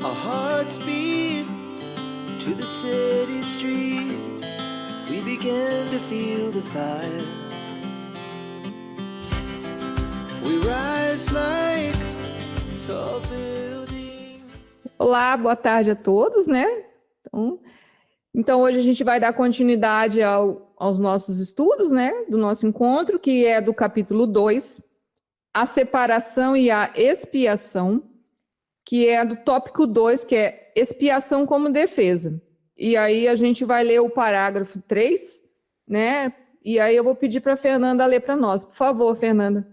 Our hearts beat to the city streets. We began to feel the fire. We rise like tall buildings. Olá, boa tarde a todos, né? Então hoje a gente vai dar continuidade aos nossos estudos, né? Do nosso encontro, que é do capítulo 2, a separação e a expiação, que é do tópico 2, que é expiação como defesa. E aí a gente vai ler o parágrafo 3, né? E aí eu vou pedir para a Fernanda ler para nós. Por favor, Fernanda.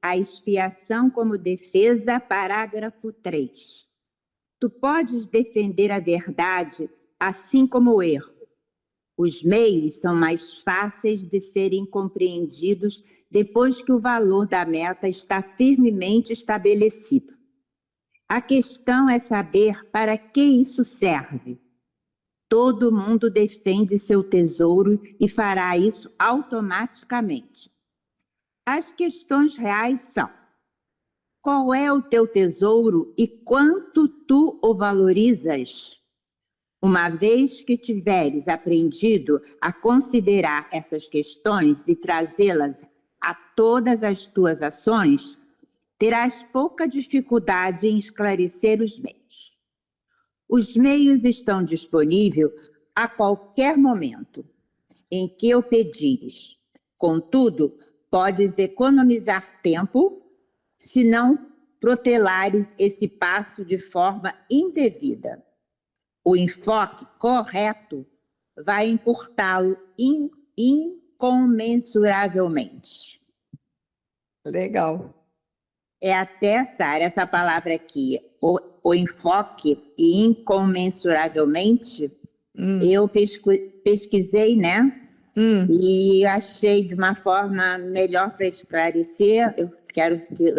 A expiação como defesa, parágrafo 3. Tu podes defender a verdade assim como o erro. Os meios são mais fáceis de serem compreendidos depois que o valor da meta está firmemente estabelecido. A questão é saber para que isso serve. Todo mundo defende seu tesouro e fará isso automaticamente. As questões reais são: qual é o teu tesouro e quanto tu o valorizas? Uma vez que tiveres aprendido a considerar essas questões e trazê-las a todas as tuas ações, terás pouca dificuldade em esclarecer os meios. Os meios estão disponíveis a qualquer momento em que o pedires. Contudo, podes economizar tempo se não protelares esse passo de forma indevida. O enfoque correto vai encurtá-lo incomensuravelmente. Legal. É até, Sara, essa palavra aqui, o enfoque e incomensuravelmente, eu pesquisei, né? E achei de uma forma melhor para esclarecer. Eu quero que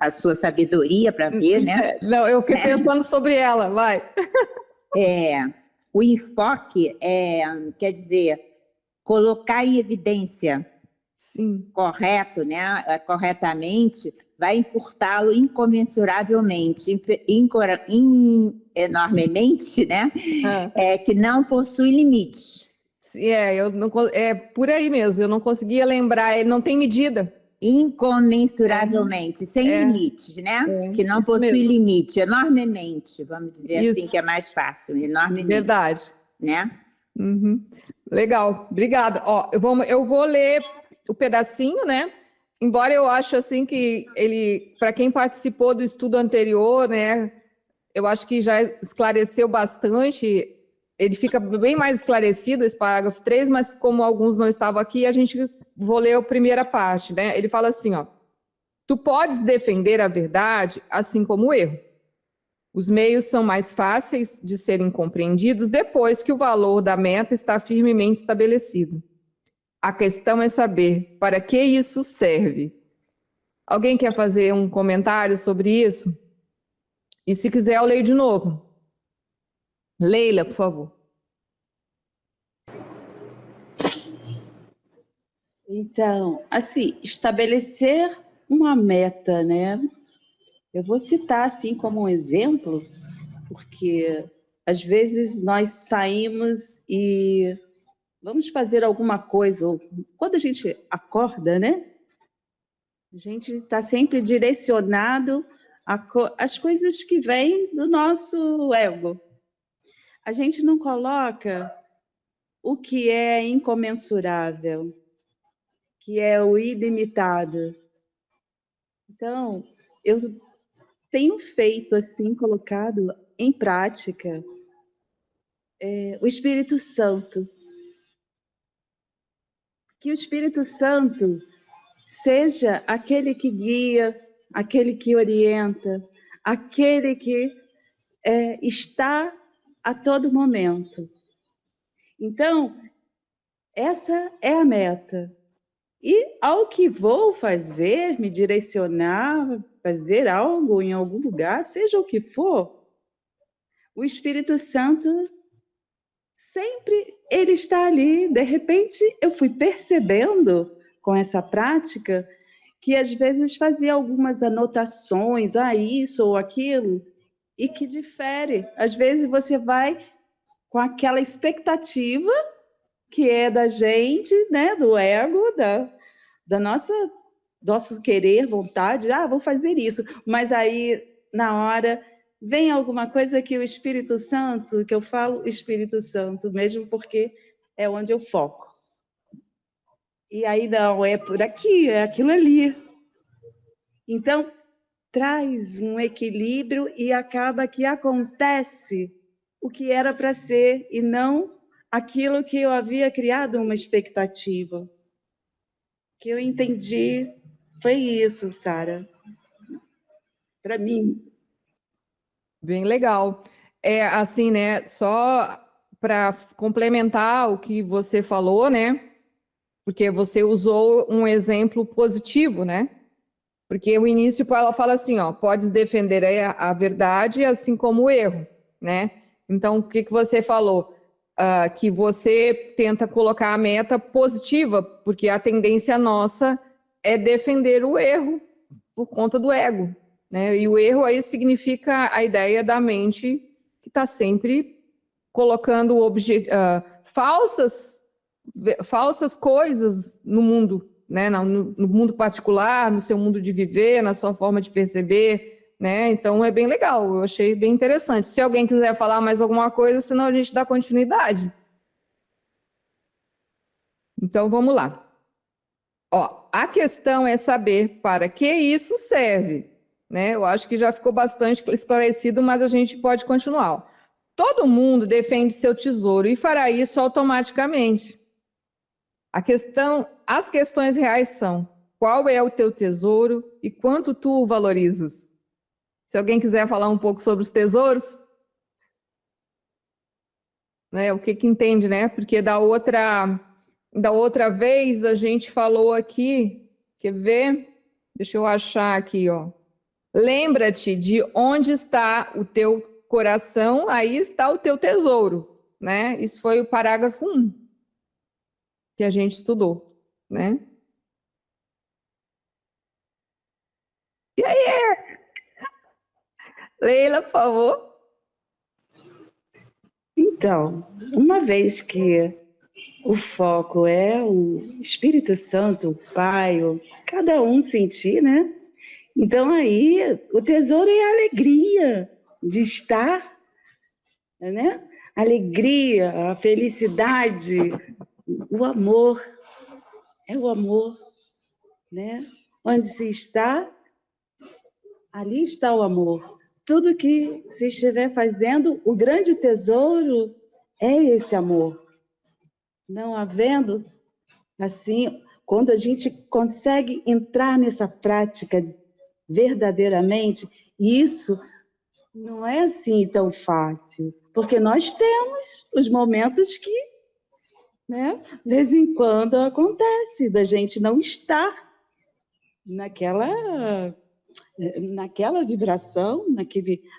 a sua sabedoria para ver, né? Não, eu fiquei pensando sobre ela, vai. O enfoque quer dizer colocar em evidência. Sim. Correto, né? Corretamente, vai encurtá-lo incomensuravelmente, enormemente, né? Que não possui limites. É por aí mesmo, eu não conseguia lembrar, ele não tem medida. Incomensuravelmente, sem limites, né? Que não possui mesmo. Limite, enormemente, vamos dizer isso. Assim, que é mais fácil, enormemente. Verdade. Né? Uhum. Legal, obrigada. Ó, eu vou ler o pedacinho, né? Embora eu acho assim que ele, para quem participou do estudo anterior, né? Eu acho que já esclareceu bastante. Ele fica bem mais esclarecido, esse parágrafo 3, mas como alguns não estavam aqui, vou ler a primeira parte, né? Ele fala assim, ó: tu podes defender a verdade assim como o erro. Os meios são mais fáceis de serem compreendidos depois que o valor da meta está firmemente estabelecido. A questão é saber para que isso serve. Alguém quer fazer um comentário sobre isso? E se quiser, eu leio de novo. Leila, por favor. Então, assim, estabelecer uma meta, né? Eu vou citar assim como um exemplo, porque às vezes nós saímos e vamos fazer alguma coisa, ou quando a gente acorda, né? A gente está sempre direcionado às coisas que vêm do nosso ego. A gente não coloca o que é incomensurável, que é o ilimitado. Então, eu tenho feito assim, colocado em prática o Espírito Santo. Que o Espírito Santo seja aquele que guia, aquele que orienta, aquele que está a todo momento. Então, essa é a meta. E ao que vou fazer, me direcionar, fazer algo em algum lugar, seja o que for, o Espírito Santo sempre ele está ali. De repente, eu fui percebendo com essa prática que às vezes fazia algumas anotações, isso ou aquilo, e que difere. Às vezes você vai com aquela expectativa que é da gente, né, do ego, da nosso querer, vontade, vou fazer isso. Mas aí, na hora, vem alguma coisa que o Espírito Santo, que eu falo Espírito Santo, mesmo porque é onde eu foco. E aí, não, é por aqui, é aquilo ali. Então, traz um equilíbrio e acaba que acontece o que era para ser e não aquilo que eu havia criado uma expectativa. O que eu entendi foi isso, Sara. Para mim. Bem legal. É assim, né? Só para complementar o que você falou, né? Porque você usou um exemplo positivo, né? Porque o início ela fala assim, ó, podes defender a verdade assim como o erro, né? Então, o que você falou? Que você tenta colocar a meta positiva, porque a tendência nossa é defender o erro por conta do ego, né? E o erro aí significa a ideia da mente que está sempre colocando falsas coisas no mundo, né? No mundo particular, no seu mundo de viver, na sua forma de perceber, né? Então é bem legal, eu achei bem interessante. Se alguém quiser falar mais alguma coisa, senão a gente dá continuidade. Então vamos lá. Ó, a questão é saber para que isso serve, né? Eu acho que já ficou bastante esclarecido, mas a gente pode continuar. Todo mundo defende seu tesouro e fará isso automaticamente. As questões reais são: qual é o teu tesouro e quanto tu o valorizas? Se alguém quiser falar um pouco sobre os tesouros, né? O que entende, né? Porque da outra vez a gente falou aqui, quer ver? Deixa eu achar aqui, ó. Lembra-te de onde está o teu coração, aí está o teu tesouro, né? Isso foi o parágrafo 1 que a gente estudou, né? E aí, Leila, por favor. Então, uma vez que o foco é o Espírito Santo, o Pai, cada um sentir, né? Então aí o tesouro é a alegria de estar, né? A alegria, a felicidade, o amor. É o amor, né? Onde se está, ali está o amor. Tudo que se estiver fazendo, o grande tesouro é esse amor. Não havendo, assim, quando a gente consegue entrar nessa prática verdadeiramente, isso não é assim tão fácil, porque nós temos os momentos que, né, de vez em quando acontece, da gente não estar naquela vibração,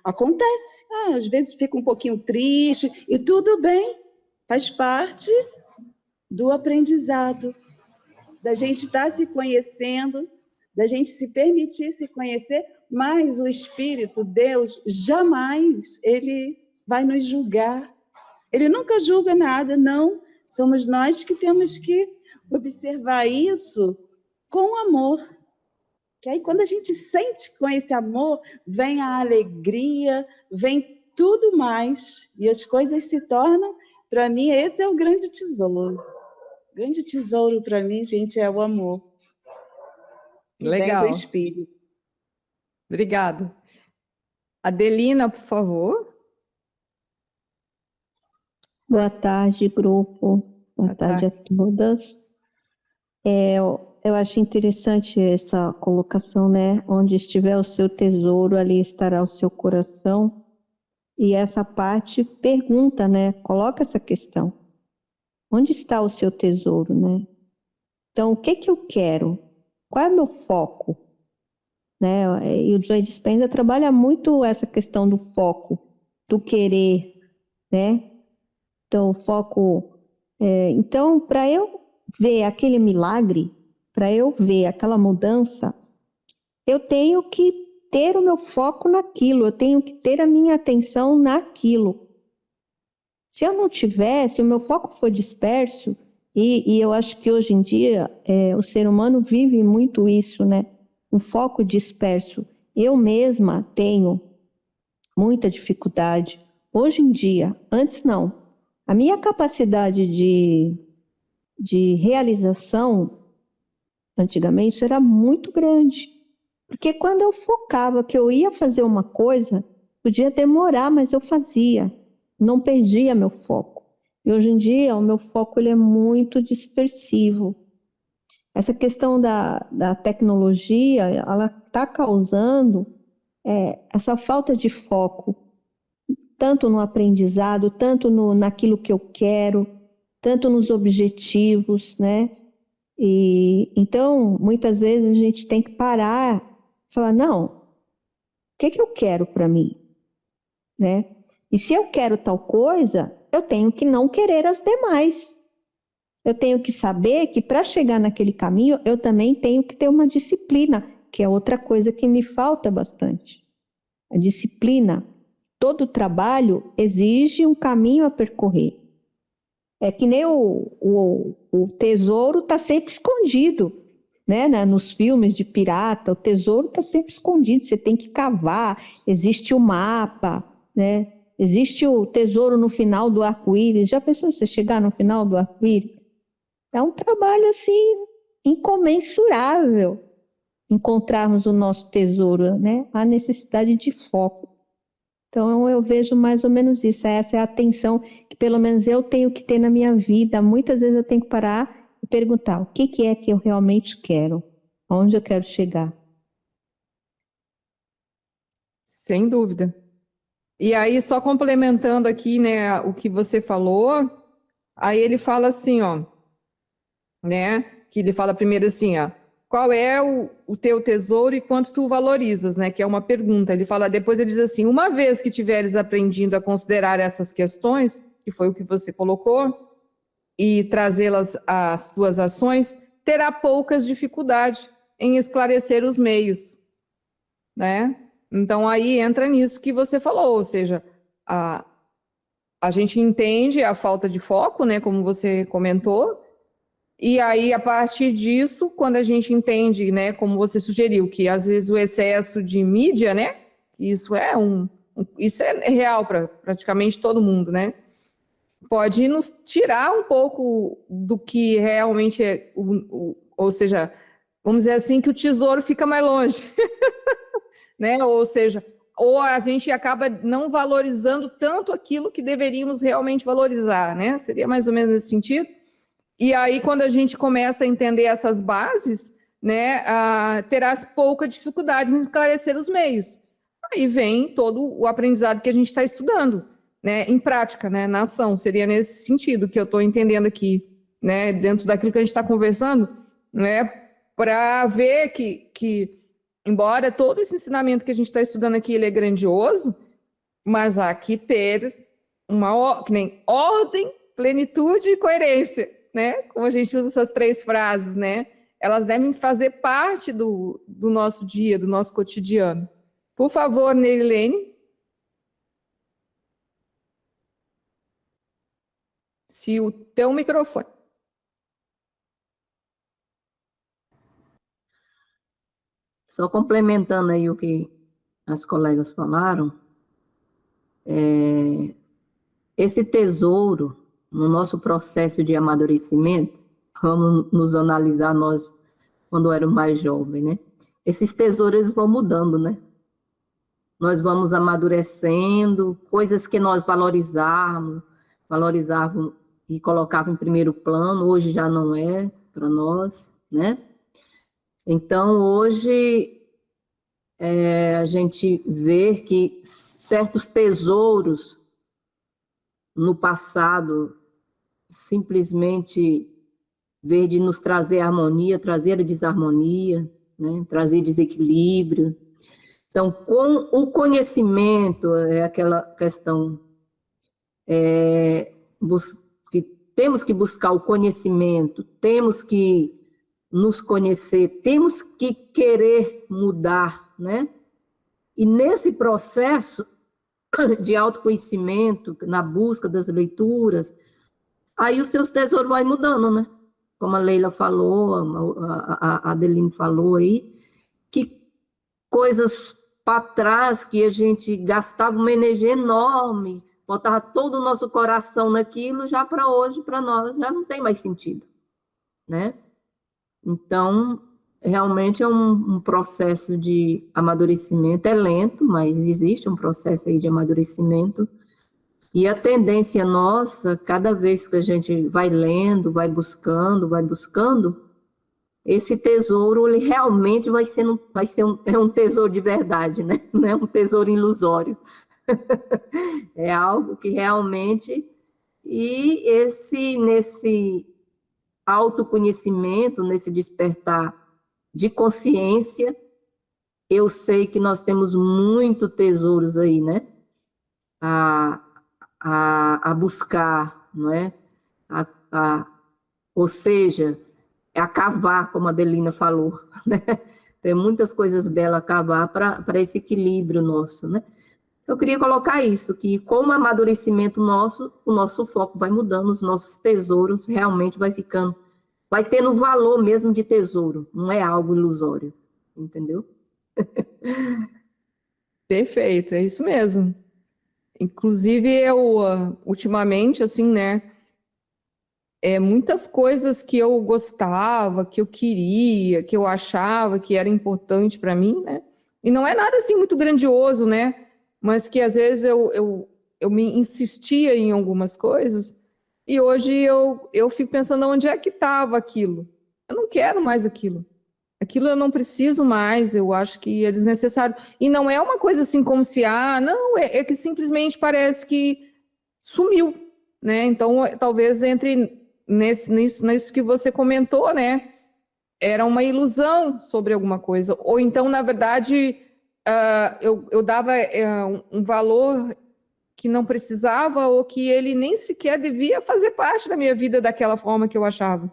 acontece. Às vezes fica um pouquinho triste, e tudo bem, faz parte do aprendizado, da gente estar se conhecendo, da gente se permitir se conhecer, mas o Espírito, Deus, jamais ele vai nos julgar. Ele nunca julga nada, não. Somos nós que temos que observar isso com amor. Que aí, quando a gente sente com esse amor, vem a alegria, vem tudo mais, e as coisas se tornam, para mim, esse é o grande tesouro. O grande tesouro para mim, gente, é o amor. Que Legal. vem do Espírito. Obrigada. Adelina, por favor. Boa tarde, grupo. Boa tarde a todas. Eu acho interessante essa colocação, né? Onde estiver o seu tesouro, ali estará o seu coração. E essa parte pergunta, né? Coloca essa questão. Onde está o seu tesouro, né? Então, o que eu quero? Qual é o meu foco? Né? E o Joe Dispenza trabalha muito essa questão do foco, do querer, né? Então, o foco... então, para eu ver aquele milagre, para eu ver aquela mudança, eu tenho que ter o meu foco naquilo, eu tenho que ter a minha atenção naquilo. Se eu não tiver, se o meu foco for disperso, e eu acho que hoje em dia o ser humano vive muito isso, né? Um foco disperso. Eu mesma tenho muita dificuldade. Hoje em dia, antes não. A minha capacidade de realização, antigamente, era muito grande. Porque quando eu focava que eu ia fazer uma coisa, podia demorar, mas eu fazia. Não perdia meu foco. E hoje em dia, o meu foco ele é muito dispersivo. Essa questão da tecnologia, ela está causando essa falta de foco, tanto no aprendizado, tanto naquilo que eu quero, tanto nos objetivos, né? E então, muitas vezes a gente tem que parar e falar, não, o que eu quero para mim, né? E se eu quero tal coisa, eu tenho que não querer as demais. Eu tenho que saber que para chegar naquele caminho, eu também tenho que ter uma disciplina, que é outra coisa que me falta bastante. A disciplina. Todo trabalho exige um caminho a percorrer. É que nem o tesouro está sempre escondido, né? Nos filmes de pirata, o tesouro está sempre escondido, você tem que cavar, existe o mapa, né? Existe o tesouro no final do arco-íris. Já pensou você chegar no final do arco-íris? É um trabalho assim incomensurável encontrarmos o nosso tesouro, né? Há necessidade de foco. Então eu vejo mais ou menos isso. Essa é a atenção que pelo menos eu tenho que ter na minha vida. Muitas vezes eu tenho que parar e perguntar o que é que eu realmente quero, aonde eu quero chegar. Sem dúvida. E aí, só complementando aqui, né, o que você falou, aí ele fala assim, ó, né, que ele fala primeiro assim, ó, qual é o teu tesouro e quanto tu valorizas, né, que é uma pergunta. Ele fala, depois ele diz assim, uma vez que tiveres aprendido a considerar essas questões, que foi o que você colocou, e trazê-las às tuas ações, terá poucas dificuldades em esclarecer os meios, né? Então aí entra nisso que você falou, ou seja, a gente entende a falta de foco, né, como você comentou, e aí a partir disso, quando a gente entende, né, como você sugeriu, que às vezes o excesso de mídia, né, isso isso é real para praticamente todo mundo, né? Pode nos tirar um pouco do que realmente é, ou seja, vamos dizer assim, que o tesouro fica mais longe, né? Ou seja, ou a gente acaba não valorizando tanto aquilo que deveríamos realmente valorizar, né? Seria mais ou menos nesse sentido. E aí, quando a gente começa a entender essas bases, né, terás pouca dificuldade em esclarecer os meios. Aí vem todo o aprendizado que a gente está estudando, né, em prática, né, na ação. Seria nesse sentido que eu estou entendendo aqui, né, dentro daquilo que a gente está conversando, né, para ver que, embora todo esse ensinamento que a gente está estudando aqui ele é grandioso, mas há que ter que nem ordem, plenitude e coerência, né? Como a gente usa essas três frases, né? Elas devem fazer parte do nosso dia, do nosso cotidiano. Por favor, Nerilene. Se o teu microfone. Só complementando aí o que as colegas falaram, esse tesouro, no nosso processo de amadurecimento, vamos nos analisar nós quando éramos mais jovens, né? Esses tesouros eles vão mudando, né? Nós vamos amadurecendo, coisas que nós valorizavam e colocavam em primeiro plano, hoje já não é para nós, né? Então, hoje, a gente vê que certos tesouros no passado simplesmente, em vez de nos trazer harmonia, trazer a desarmonia, né? Trazer desequilíbrio. Então, com o conhecimento, é aquela questão que temos que buscar o conhecimento, temos que nos conhecer, temos que querer mudar, né? E nesse processo de autoconhecimento, na busca das leituras, aí os seus tesouros vão mudando, né? Como a Leila falou, a Adeline falou aí, que coisas para trás que a gente gastava uma energia enorme, botava todo o nosso coração naquilo, já para hoje, para nós, já não tem mais sentido, né? Então, realmente é um processo de amadurecimento, é lento, mas existe um processo aí de amadurecimento, e a tendência nossa, cada vez que a gente vai lendo, vai buscando, esse tesouro, ele realmente vai ser um tesouro de verdade, né? Não é um tesouro ilusório. É algo que realmente... E nesse autoconhecimento, nesse despertar de consciência, eu sei que nós temos muito tesouros aí, né? A buscar, não é? Ou seja, a cavar, como a Adelina falou, né? Tem muitas coisas belas a cavar para esse equilíbrio nosso, né? Então, eu queria colocar isso, que com o amadurecimento nosso, o nosso foco vai mudando, os nossos tesouros realmente vai tendo valor mesmo de tesouro, não é algo ilusório, entendeu? Perfeito, é isso mesmo. Inclusive, eu, ultimamente, assim, né, muitas coisas que eu gostava, que eu queria, que eu achava que era importante para mim, né, e não é nada, assim, muito grandioso, né, mas que, às vezes, eu me insistia em algumas coisas, e hoje eu fico pensando onde é que estava aquilo. Eu não quero mais aquilo. Aquilo eu não preciso mais, eu acho que é desnecessário. E não é uma coisa assim como se, não, é que simplesmente parece que sumiu, né? Então, talvez entre nisso que você comentou, né? Era uma ilusão sobre alguma coisa. Ou então, na verdade, eu dava um valor que não precisava ou que ele nem sequer devia fazer parte da minha vida daquela forma que eu achava.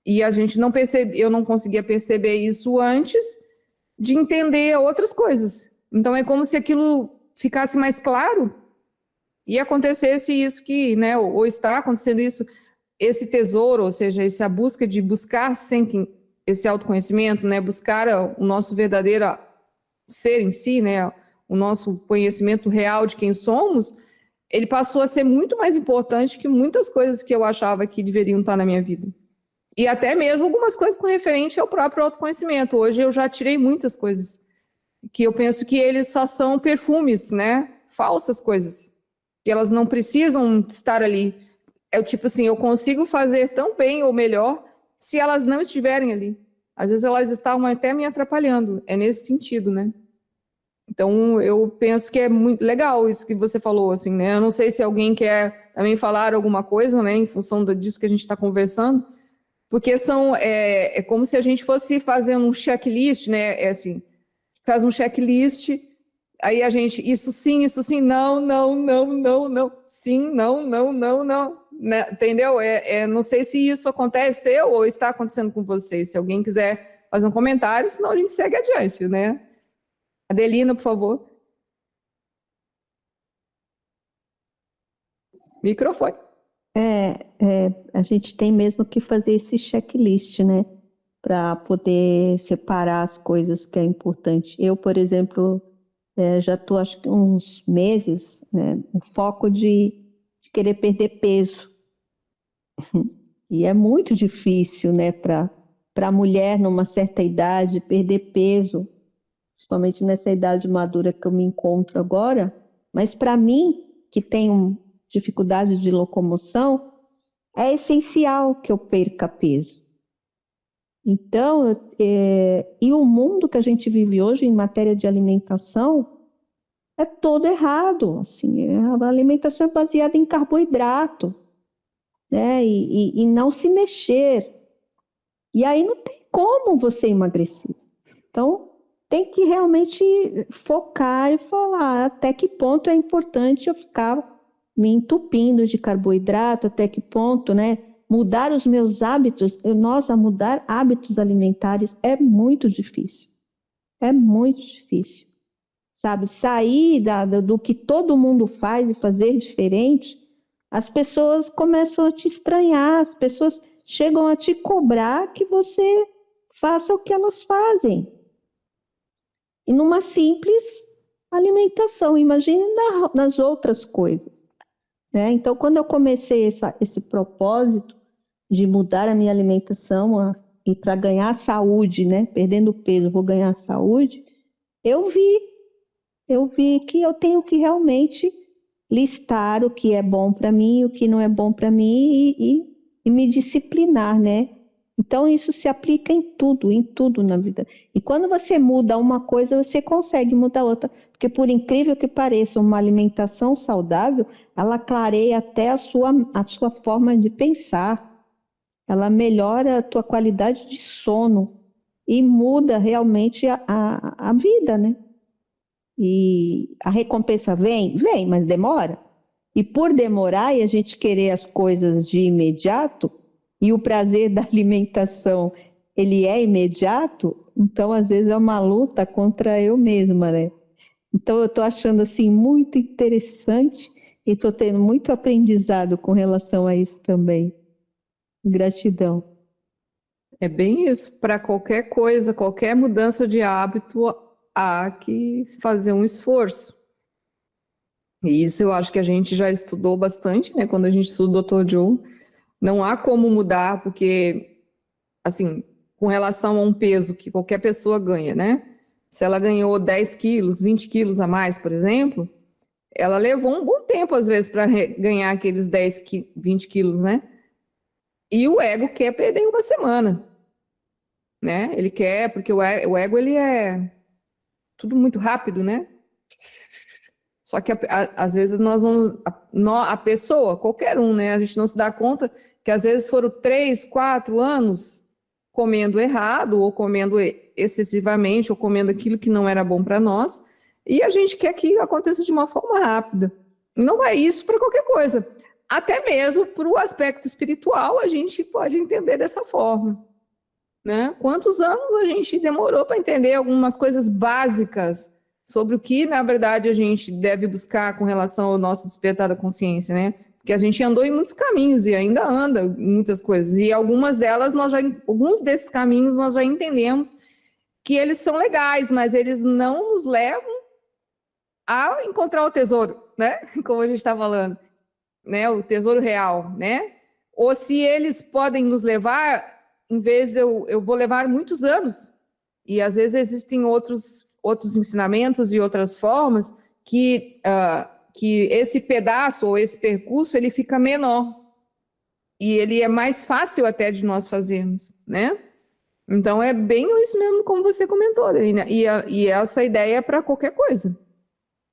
E eu não conseguia perceber isso antes de entender outras coisas. Então é como se aquilo ficasse mais claro e acontecesse isso que, né, ou está acontecendo isso, esse tesouro, ou seja, essa busca de buscar sempre esse autoconhecimento, né, buscar o nosso verdadeiro ser em si, né, o nosso conhecimento real de quem somos, ele passou a ser muito mais importante que muitas coisas que eu achava que deveriam estar na minha vida. E até mesmo algumas coisas com referente ao próprio autoconhecimento. Hoje eu já tirei muitas coisas, que eu penso que eles só são perfumes, né? Falsas coisas, que elas não precisam estar ali. É tipo assim, eu consigo fazer tão bem ou melhor se elas não estiverem ali. Às vezes elas estavam até me atrapalhando, é nesse sentido, né? Então eu penso que é muito legal isso que você falou, assim, né? Eu não sei se alguém quer também falar alguma coisa, né? Em função disso que a gente está conversando. Porque é como se a gente fosse fazendo um checklist, né? É assim, faz um checklist, aí a gente, isso sim, não, não, não, não, não, sim, não, não, não, não, né? Entendeu? Não sei se isso aconteceu ou está acontecendo com vocês. Se alguém quiser fazer um comentário, senão a gente segue adiante, né? Adelina, por favor. Microfone. A gente tem mesmo que fazer esse checklist, né? Para poder separar as coisas que é importante. Eu, por exemplo, já estou, acho que uns meses, né? O foco de querer perder peso. E é muito difícil, né? Para a mulher, numa certa idade, perder peso, principalmente nessa idade madura que eu me encontro agora. Mas para mim, que tenho dificuldade de locomoção, é essencial que eu perca peso. Então, e o mundo que a gente vive hoje em matéria de alimentação é todo errado. Assim, a alimentação é baseada em carboidrato, né? E não se mexer. E aí não tem como você emagrecer. Então, tem que realmente focar e falar até que ponto é importante eu ficar me entupindo de carboidrato, até que ponto, né? mudar os meus hábitos, nossa, mudar hábitos alimentares é muito difícil. É muito difícil. Sabe, sair do que todo mundo faz e fazer diferente, as pessoas começam a te estranhar, as pessoas chegam a te cobrar que você faça o que elas fazem. E numa simples alimentação, imagine nas outras coisas, né? Então, quando eu comecei esse propósito de mudar a minha alimentação e para ganhar saúde, né? Perdendo peso, vou ganhar saúde, eu vi que eu tenho que realmente listar o que é bom para mim, o que não é bom para mim e me disciplinar, né? Então, isso se aplica em tudo na vida. E quando você muda uma coisa, você consegue mudar outra. Porque, por incrível que pareça, uma alimentação saudável, ela clareia até a sua forma de pensar. Ela melhora a tua qualidade de sono e muda realmente a vida, né? E a recompensa vem, mas demora. E por demorar e a gente querer as coisas de imediato, e o prazer da alimentação, ele é imediato, então às vezes é uma luta contra eu mesma, né? Então eu estou achando assim muito interessante e estou tendo muito aprendizado com relação a isso também. Gratidão. É bem isso. Para qualquer coisa, qualquer mudança de hábito, há que fazer um esforço. E isso eu acho que a gente já estudou bastante, né? Quando a gente estuda o Dr. Joe. Não há como mudar, porque, assim, com relação a um peso que qualquer pessoa ganha, né? Se ela ganhou 10 quilos, 20 quilos a mais, por exemplo, ela levou um bom tempo, às vezes, para ganhar aqueles 10, 20 quilos, né? E o ego quer perder em uma semana, né? Ele quer, porque o ego, ele é tudo muito rápido, né? Só que, às vezes, a pessoa, qualquer um, né? A gente não se dá conta que, às vezes, foram 3, 4 anos comendo errado, ou comendo excessivamente, ou comendo aquilo que não era bom para nós, e a gente quer que aconteça de uma forma rápida. E não é isso para qualquer coisa. Até mesmo para o aspecto espiritual, a gente pode entender dessa forma, né? Quantos anos a gente demorou para entender algumas coisas básicas sobre o que, na verdade, a gente deve buscar com relação ao nosso despertar da consciência, né? Porque a gente andou em muitos caminhos e ainda anda em muitas coisas. E alguns desses caminhos nós já entendemos que eles são legais, mas eles não nos levam a encontrar o tesouro, né? Como a gente está falando, né? O tesouro real, né? Ou se eles podem nos levar, em vez de eu vou levar muitos anos. E às vezes existem outros ensinamentos e outras formas que esse pedaço ou esse percurso ele fica menor e ele é mais fácil até de nós fazermos, né? Então é bem isso mesmo como você comentou, Adelina. E essa ideia é para qualquer coisa,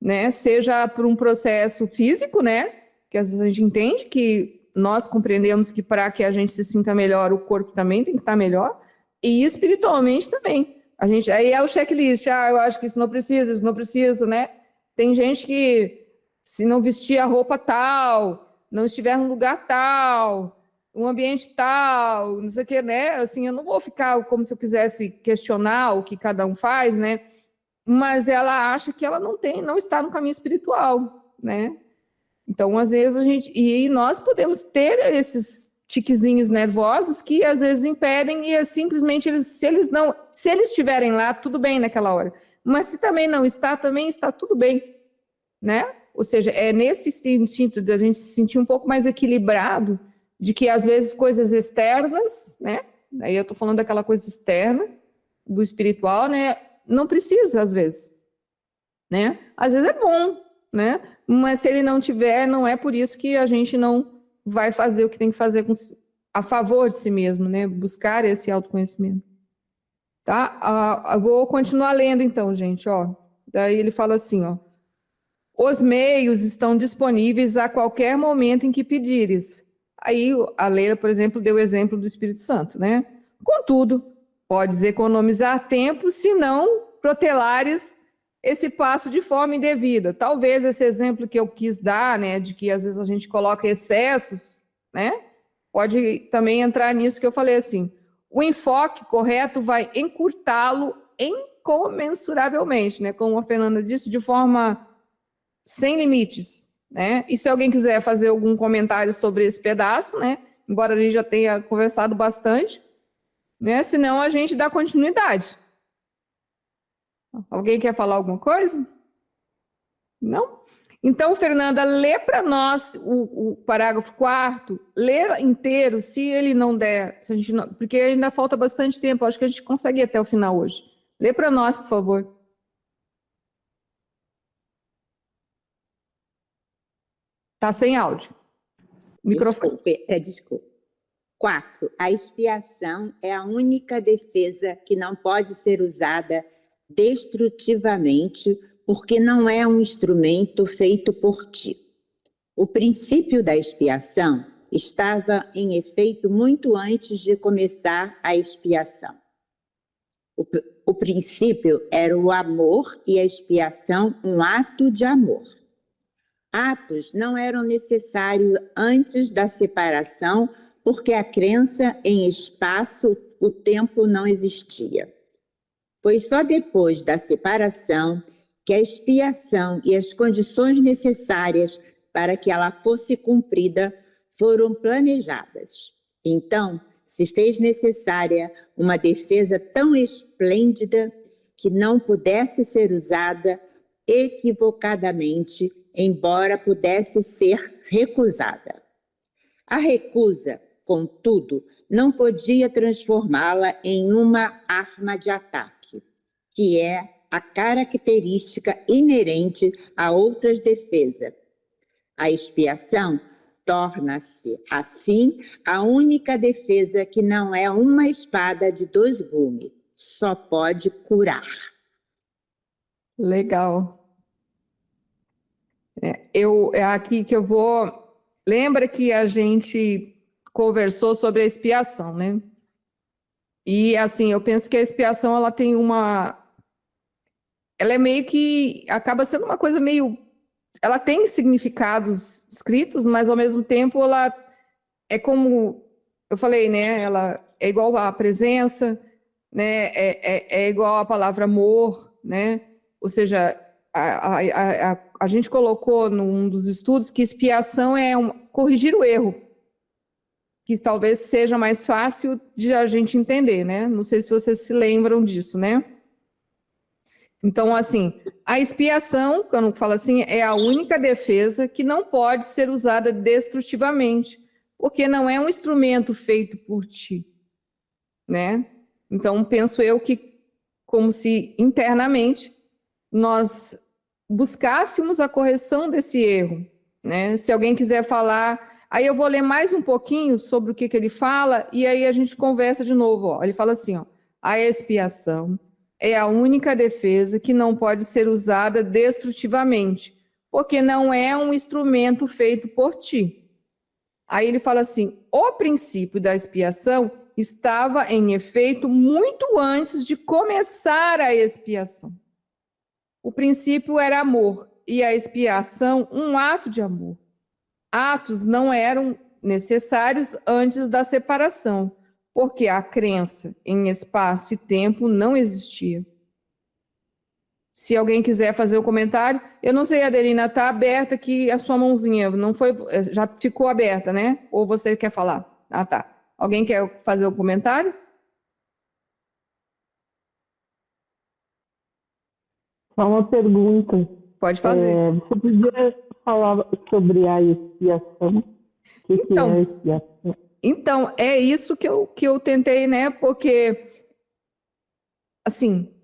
né? Seja por um processo físico, né? Que às vezes a gente entende que nós compreendemos que para que a gente se sinta melhor, o corpo também tem que estar melhor, e espiritualmente também. Aí é o checklist, eu acho que isso não precisa, né? Tem gente que, se não vestir a roupa tal, não estiver num lugar tal, um ambiente tal, não sei o que, né? Assim, eu não vou ficar como se eu quisesse questionar o que cada um faz, né? Mas ela acha que ela não está no caminho espiritual, né? Então, às vezes, e nós podemos ter esses tiquezinhos nervosos que às vezes impedem e simplesmente se eles estiverem lá, tudo bem naquela hora. Mas se também não está, também está tudo bem, né? Ou seja, é nesse sentido de a gente se sentir um pouco mais equilibrado, de que às vezes coisas externas, né? Aí eu estou falando daquela coisa externa, do espiritual, né? Não precisa, às vezes, né? Às vezes é bom, né? Mas se ele não tiver, não é por isso que a gente não vai fazer o que tem que fazer a favor de si mesmo, né? Buscar esse autoconhecimento. Tá? Eu vou continuar lendo então, gente, ó. Daí ele fala assim, ó. Os meios estão disponíveis a qualquer momento em que pedires. Aí a Leila, por exemplo, deu o exemplo do Espírito Santo, né? Contudo, podes economizar tempo se não protelares esse passo de forma indevida. Talvez esse exemplo que eu quis dar, né, de que às vezes a gente coloca excessos, né, pode também entrar nisso que eu falei assim, o enfoque correto vai encurtá-lo incomensuravelmente, né? Como a Fernanda disse, de forma sem limites, né? E se alguém quiser fazer algum comentário sobre esse pedaço, né? Embora a gente já tenha conversado bastante, né? Senão a gente dá continuidade. Alguém quer falar alguma coisa? Não? Então, Fernanda, lê para nós o parágrafo 4º, lê inteiro, se ele não der, se a gente não, porque ainda falta bastante tempo, acho que a gente consegue ir até o final hoje. Lê para nós, por favor. Está sem áudio. Microfone. Desculpe. 4. A expiação é a única defesa que não pode ser usada destrutivamente, porque não é um instrumento feito por ti. O princípio da expiação estava em efeito muito antes de começar a expiação. O princípio era o amor e a expiação um ato de amor. Atos não eram necessários antes da separação, porque a crença em espaço, o tempo não existia. Foi só depois da separação que a expiação e as condições necessárias para que ela fosse cumprida foram planejadas. Então, se fez necessária uma defesa tão esplêndida que não pudesse ser usada equivocadamente, embora pudesse ser recusada. A recusa, contudo, não podia transformá-la em uma arma de ataque, que é a característica inerente a outras defesas. A expiação torna-se, assim, a única defesa que não é uma espada de 2 gumes, só pode curar. Legal. É aqui que eu vou... Lembra que a gente conversou sobre a expiação, né? E, assim, eu penso que a expiação, ela tem uma... Ela é meio que... Acaba sendo uma coisa meio... Ela tem significados escritos, mas, ao mesmo tempo, ela é como... Eu falei, né? Ela é igual à presença, né? É igual à palavra amor, né? Ou seja, a gente colocou num dos estudos que expiação é corrigir o erro, que talvez seja mais fácil de a gente entender, né? Não sei se vocês se lembram disso, né? Então, assim, a expiação, quando fala assim, é a única defesa que não pode ser usada destrutivamente, porque não é um instrumento feito por ti, né? Então, penso eu que, como se internamente nós buscássemos a correção desse erro, né? Se alguém quiser falar, aí eu vou ler mais um pouquinho sobre o que ele fala e aí a gente conversa de novo. Ó. Ele fala assim, ó, a expiação é a única defesa que não pode ser usada destrutivamente, porque não é um instrumento feito por ti. Aí ele fala assim, o princípio da expiação estava em efeito muito antes de começar a expiação. O princípio era amor e a expiação um ato de amor. Atos não eram necessários antes da separação, porque a crença em espaço e tempo não existia. Se alguém quiser fazer o comentário, eu não sei, Adelina, está aberta aqui a sua mãozinha, não foi, já ficou aberta, né? Ou você quer falar? Ah, tá. Alguém quer fazer o comentário? Só uma pergunta. Pode fazer. Você podia falar sobre a expiação? O que é a expiação? Então, é isso que eu tentei, né? Porque, assim,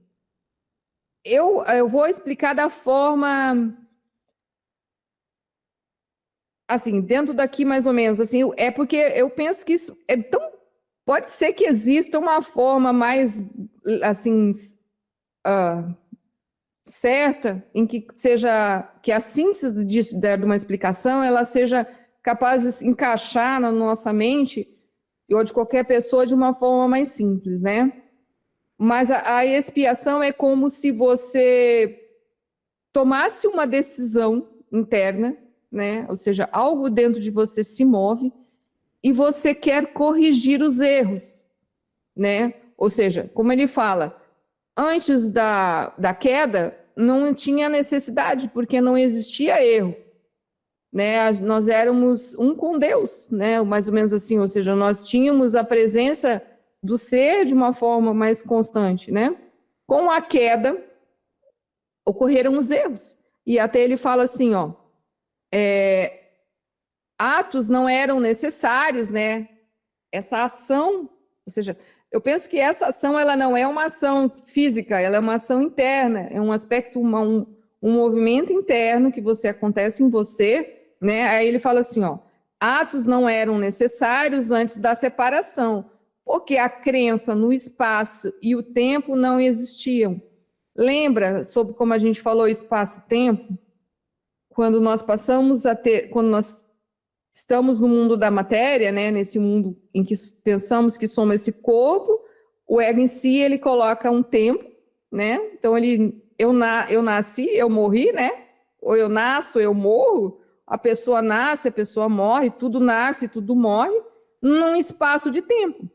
eu vou explicar da forma, assim, dentro daqui mais ou menos, assim, é porque eu penso que isso é tão... Pode ser que exista uma forma mais, assim, certa, em que seja, que a síntese de uma explicação, ela seja capaz de se encaixar na nossa mente, ou de qualquer pessoa, de uma forma mais simples, né? Mas a expiação é como se você tomasse uma decisão interna, né? Ou seja, algo dentro de você se move e você quer corrigir os erros, né? Ou seja, como ele fala, antes da queda, não tinha necessidade, porque não existia erro, né? Nós éramos um com Deus, né? Mais ou menos assim, ou seja, nós tínhamos a presença do ser de uma forma mais constante, né? Com a queda, ocorreram os erros. E até ele fala assim, ó, atos não eram necessários, né? Essa ação, ou seja, eu penso que essa ação ela não é uma ação física, ela é uma ação interna, é um aspecto, um movimento interno que acontece em você, né? Aí ele fala assim, ó, atos não eram necessários antes da separação, porque a crença no espaço e o tempo não existiam. Lembra sobre como a gente falou espaço-tempo? Quando nós passamos a ter, quando nós estamos no mundo da matéria, né, nesse mundo em que pensamos que somos esse corpo, o ego em si, ele coloca um tempo, né? Então, eu nasci, eu morri, né? Ou eu nasço, eu morro. A pessoa nasce, a pessoa morre, tudo nasce, tudo morre, num espaço de tempo,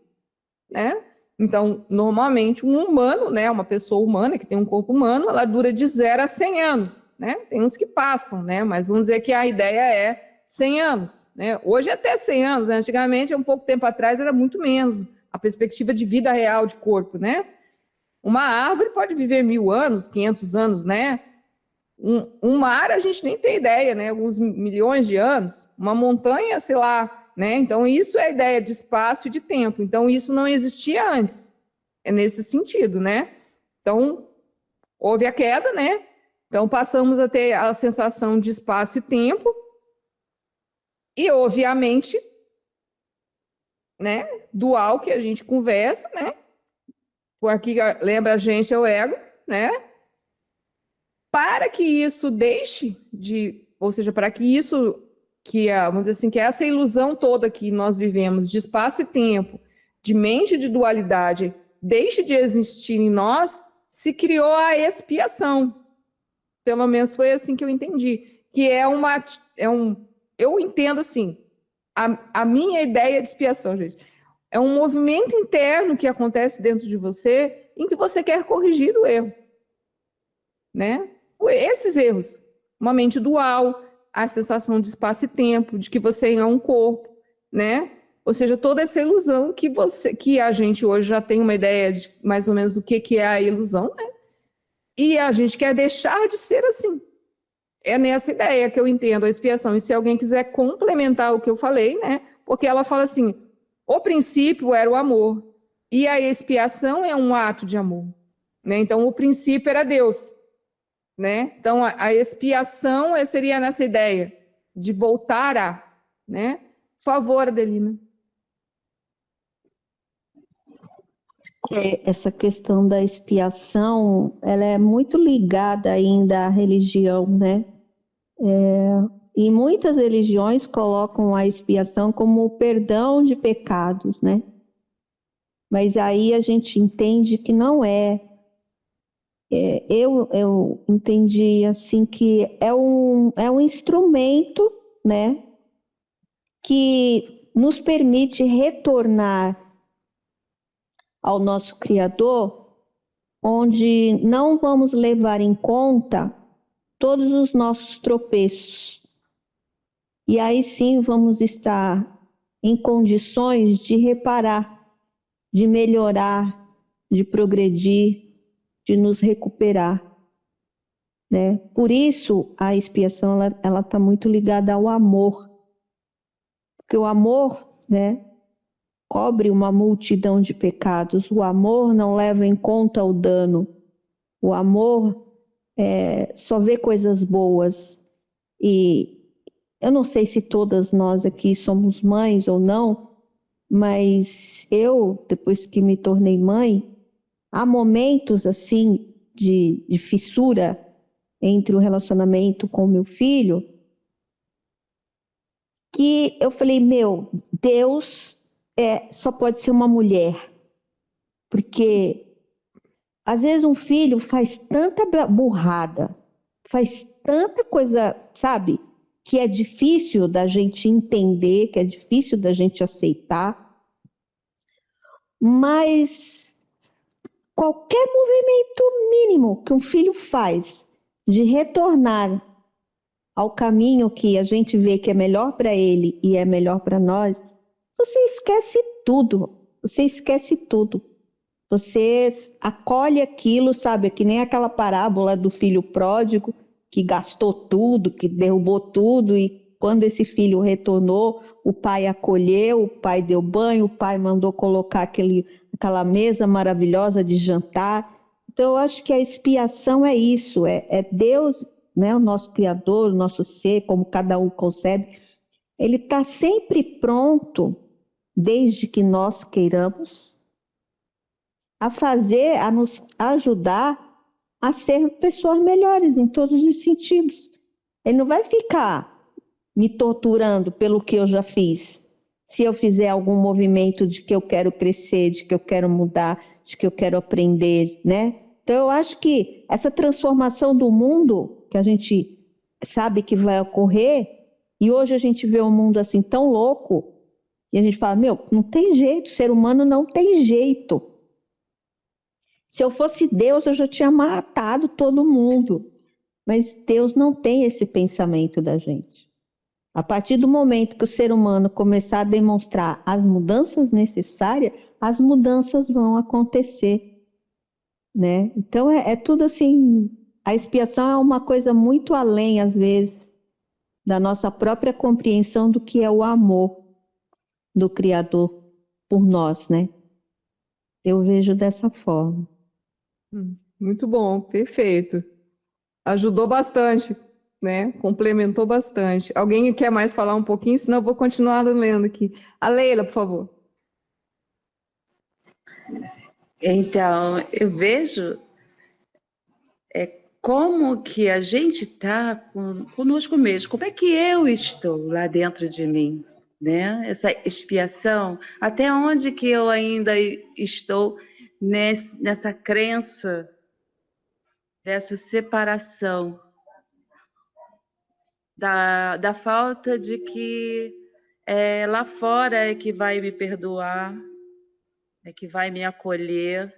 né? Então, normalmente, um humano, né, uma pessoa humana que tem um corpo humano, ela dura de 0 a 100 anos, né? Tem uns que passam, né? Mas vamos dizer que a ideia é 100 anos, né? Hoje é até 100 anos, né? Antigamente, um pouco tempo atrás, era muito menos a perspectiva de vida real de corpo, né? Uma árvore pode viver 1000 anos, 500 anos, né? Um mar, a gente nem tem ideia, né? Alguns milhões de anos. Uma montanha, sei lá, né? Então, isso é a ideia de espaço e de tempo. Então, isso não existia antes. É nesse sentido, né? Então, houve a queda, né? Então, passamos a ter a sensação de espaço e tempo. E, obviamente, né, dual que a gente conversa, né? Aqui lembra a gente é o ego, né? Para que isso deixe de, ou seja, para que isso, vamos dizer assim, que essa ilusão toda que nós vivemos de espaço e tempo, de mente de dualidade, deixe de existir em nós, se criou a expiação. Pelo menos foi assim que eu entendi. Que eu entendo assim, a minha ideia de expiação, gente, é um movimento interno que acontece dentro de você em que você quer corrigir o erro, né? Esses erros, uma mente dual, a sensação de espaço e tempo, de que você é um corpo, né? Ou seja, toda essa ilusão que a gente hoje já tem uma ideia de mais ou menos o que é a ilusão, né? E a gente quer deixar de ser assim. É nessa ideia que eu entendo a expiação. E se alguém quiser complementar o que eu falei, né? Porque ela fala assim, o princípio era o amor e a expiação é um ato de amor, né? Então, o princípio era Deus, né? Então, a expiação seria nessa ideia de voltar a, né? Por favor, Adelina. Essa questão da expiação, ela é muito ligada ainda à religião, né? E muitas religiões colocam a expiação como o perdão de pecados, né? Mas aí a gente entende que não é. Eu entendi assim que é um instrumento, né? Que nos permite retornar ao nosso Criador, onde não vamos levar em conta todos os nossos tropeços. E aí sim vamos estar em condições de reparar, de melhorar, de progredir, de nos recuperar, né? Por isso a expiação ela está muito ligada ao amor, porque o amor, né, cobre uma multidão de pecados. O amor não leva em conta o dano. O amor só vê coisas boas. E eu não sei se todas nós aqui somos mães ou não, mas eu, depois que me tornei mãe, há momentos assim de fissura entre o relacionamento com meu filho, que eu falei, Deus só pode ser uma mulher, porque às vezes um filho faz tanta burrada, faz tanta coisa, sabe, que é difícil da gente entender, que é difícil da gente aceitar, mas qualquer movimento mínimo que um filho faz de retornar ao caminho que a gente vê que é melhor para ele e é melhor para nós, você esquece tudo, você esquece tudo. Você acolhe aquilo, sabe? Que nem aquela parábola do filho pródigo, que gastou tudo, que derrubou tudo, e quando esse filho retornou, o pai acolheu, o pai deu banho, o pai mandou colocar aquela mesa maravilhosa de jantar. Então, eu acho que a expiação é isso, é Deus, né, o nosso Criador, o nosso ser, como cada um concebe, ele está sempre pronto, desde que nós queiramos, a nos ajudar a ser pessoas melhores em todos os sentidos. Ele não vai ficar me torturando pelo que eu já fiz. Se eu fizer algum movimento de que eu quero crescer, de que eu quero mudar, de que eu quero aprender, né? Então, eu acho que essa transformação do mundo, que a gente sabe que vai ocorrer, e hoje a gente vê um mundo assim tão louco, e a gente fala, não tem jeito, ser humano não tem jeito. Se eu fosse Deus, eu já tinha matado todo mundo. Mas Deus não tem esse pensamento da gente. A partir do momento que o ser humano começar a demonstrar as mudanças necessárias, as mudanças vão acontecer, né? Então, é tudo assim, a expiação é uma coisa muito além, às vezes, da nossa própria compreensão do que é o amor do Criador por nós, né? Eu vejo dessa forma. Muito bom, perfeito. Ajudou bastante, né? Complementou bastante. Alguém quer mais falar um pouquinho? Senão eu vou continuar lendo aqui. A Leila, por favor. Então, eu vejo como que a gente está conosco mesmo, como é que eu estou lá dentro de mim, né? Essa expiação, até onde que eu ainda estou nessa crença, dessa separação, da falta de que lá fora é que vai me perdoar, é que vai me acolher,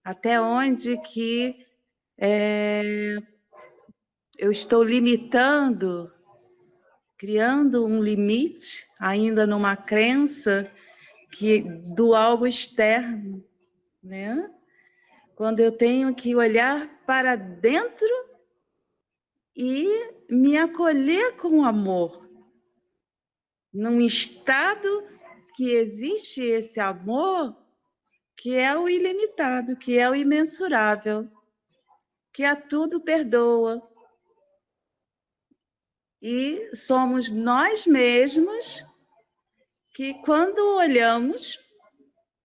até onde que eu estou limitando, criando um limite, ainda numa crença do algo externo, né? Quando eu tenho que olhar para dentro e me acolher com amor, num estado que existe esse amor, que é o ilimitado, que é o imensurável, que a tudo perdoa. E somos nós mesmos que, quando olhamos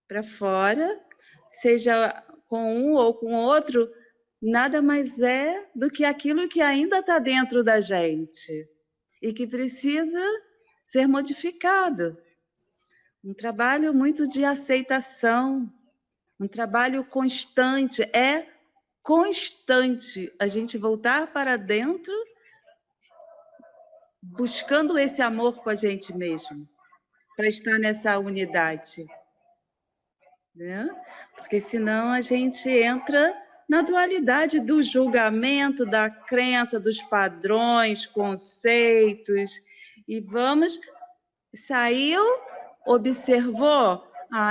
para fora, seja com um ou com outro, nada mais é do que aquilo que ainda está dentro da gente e que precisa ser modificado. Um trabalho muito de aceitação, um trabalho constante, constante a gente voltar para dentro, buscando esse amor com a gente mesmo, para estar nessa unidade, né? Porque senão a gente entra na dualidade do julgamento, da crença, dos padrões, conceitos, e saiu, observou,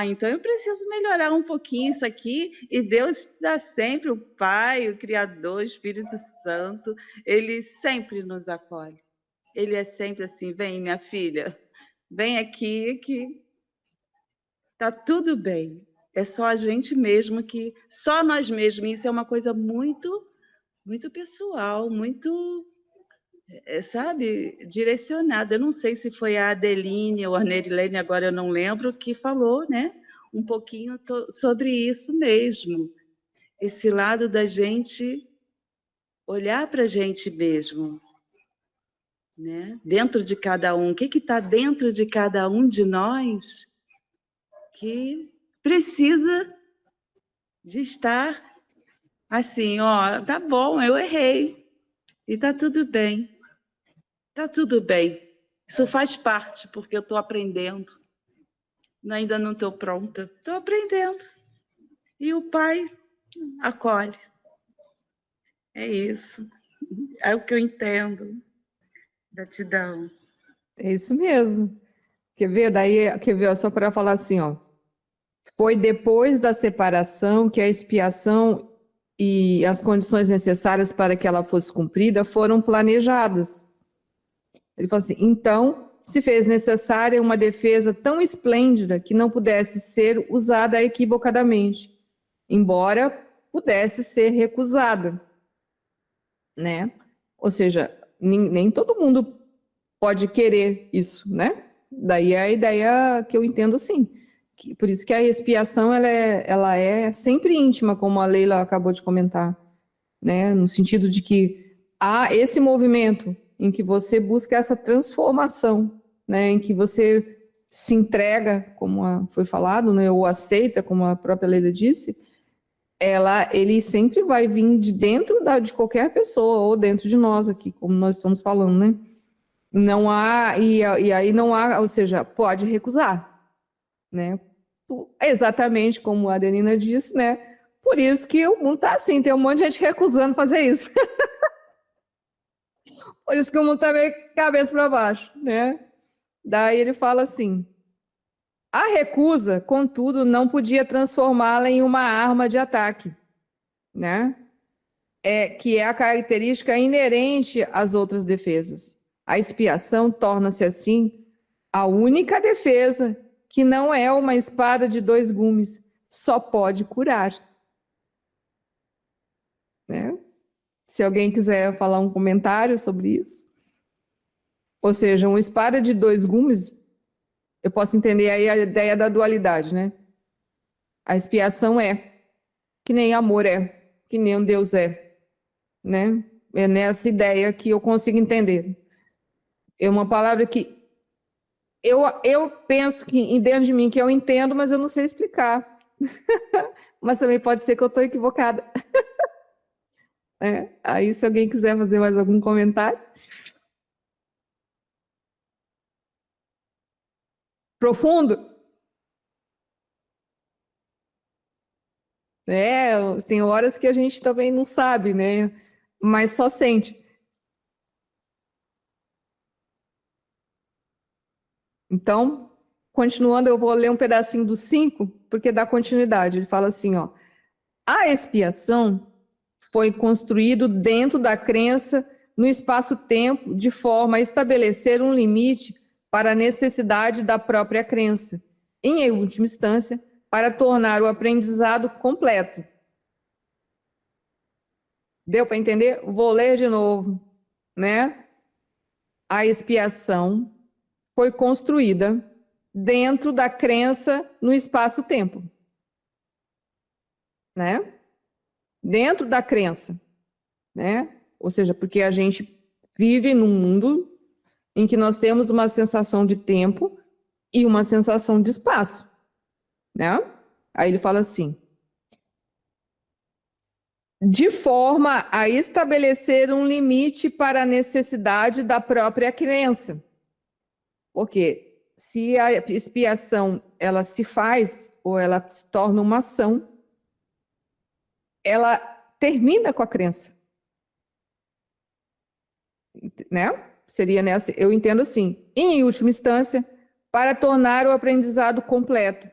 então eu preciso melhorar um pouquinho isso aqui, e Deus está sempre, o Pai, o Criador, o Espírito Santo, Ele sempre nos acolhe. Ele é sempre assim, vem minha filha, vem aqui que está tudo bem. É só a gente mesmo só nós mesmos, isso é uma coisa muito, muito pessoal, muito, sabe, direcionada. Eu não sei se foi a Adeline ou a Nerilene, agora eu não lembro, que falou, né, um pouquinho sobre isso mesmo. Esse lado da gente olhar para a gente mesmo, né? Dentro de cada um, o que está dentro de cada um de nós que precisa de estar assim, tá bom, eu errei, e tá tudo bem. tá tudo bem. Isso faz parte, porque eu estou aprendendo. Ainda não estou pronta, estou aprendendo. E o Pai acolhe. É isso. É o que eu entendo. Gratidão. É isso mesmo. Quer ver? Daí, quer ver? Só para falar assim, ó. Foi depois da separação que a expiação e as condições necessárias para que ela fosse cumprida foram planejadas. Ele falou assim, então, se fez necessária uma defesa tão esplêndida que não pudesse ser usada equivocadamente, embora pudesse ser recusada, né? Ou seja, nem todo mundo pode querer isso, né? Daí é a ideia que eu entendo assim. Por isso que a expiação ela é sempre íntima, como a Leila acabou de comentar, né? No sentido de que há esse movimento em que você busca essa transformação, né? Em que você se entrega, como foi falado, né? Ou aceita, como a própria Leila disse, ele sempre vai vir de dentro de qualquer pessoa, ou dentro de nós aqui, como nós estamos falando, né? Não há, e aí não há, ou seja, pode recusar, né? Exatamente como a Adelina disse, né? Por isso que o mundo está assim, tem um monte de gente recusando fazer isso. Por isso que o mundo está meio cabeça para baixo, né? Daí ele fala assim, a recusa, contudo, não podia transformá-la em uma arma de ataque, né? Que é a característica inerente às outras defesas. A expiação torna-se, assim, a única defesa que não é uma espada de 2 gumes, só pode curar. Né? Se alguém quiser falar um comentário sobre isso. Ou seja, uma espada de 2 gumes, eu posso entender aí a ideia da dualidade, né? A expiação que nem amor que nem um Deus né? É nessa ideia que eu consigo entender. É uma palavra que eu penso que dentro de mim que eu entendo, mas eu não sei explicar. Mas também pode ser que eu estou equivocada. Aí, se alguém quiser fazer mais algum comentário. Profundo? Tem horas que a gente também não sabe, né? Mas só sente. Então, continuando, eu vou ler um pedacinho do 5, porque dá continuidade. Ele fala assim, ó. A expiação foi construído dentro da crença no espaço-tempo, de forma a estabelecer um limite para a necessidade da própria crença, em última instância, para tornar o aprendizado completo. Deu para entender? Vou ler de novo, né? A expiação foi construída dentro da crença no espaço-tempo, né? Dentro da crença, né? Ou seja, porque a gente vive num mundo em que nós temos uma sensação de tempo e uma sensação de espaço, né? Aí ele fala assim, de forma a estabelecer um limite para a necessidade da própria crença. Porque se a expiação ela se faz ou ela se torna uma ação, ela termina com a crença, né? Seria nessa, eu entendo assim, em última instância, para tornar o aprendizado completo.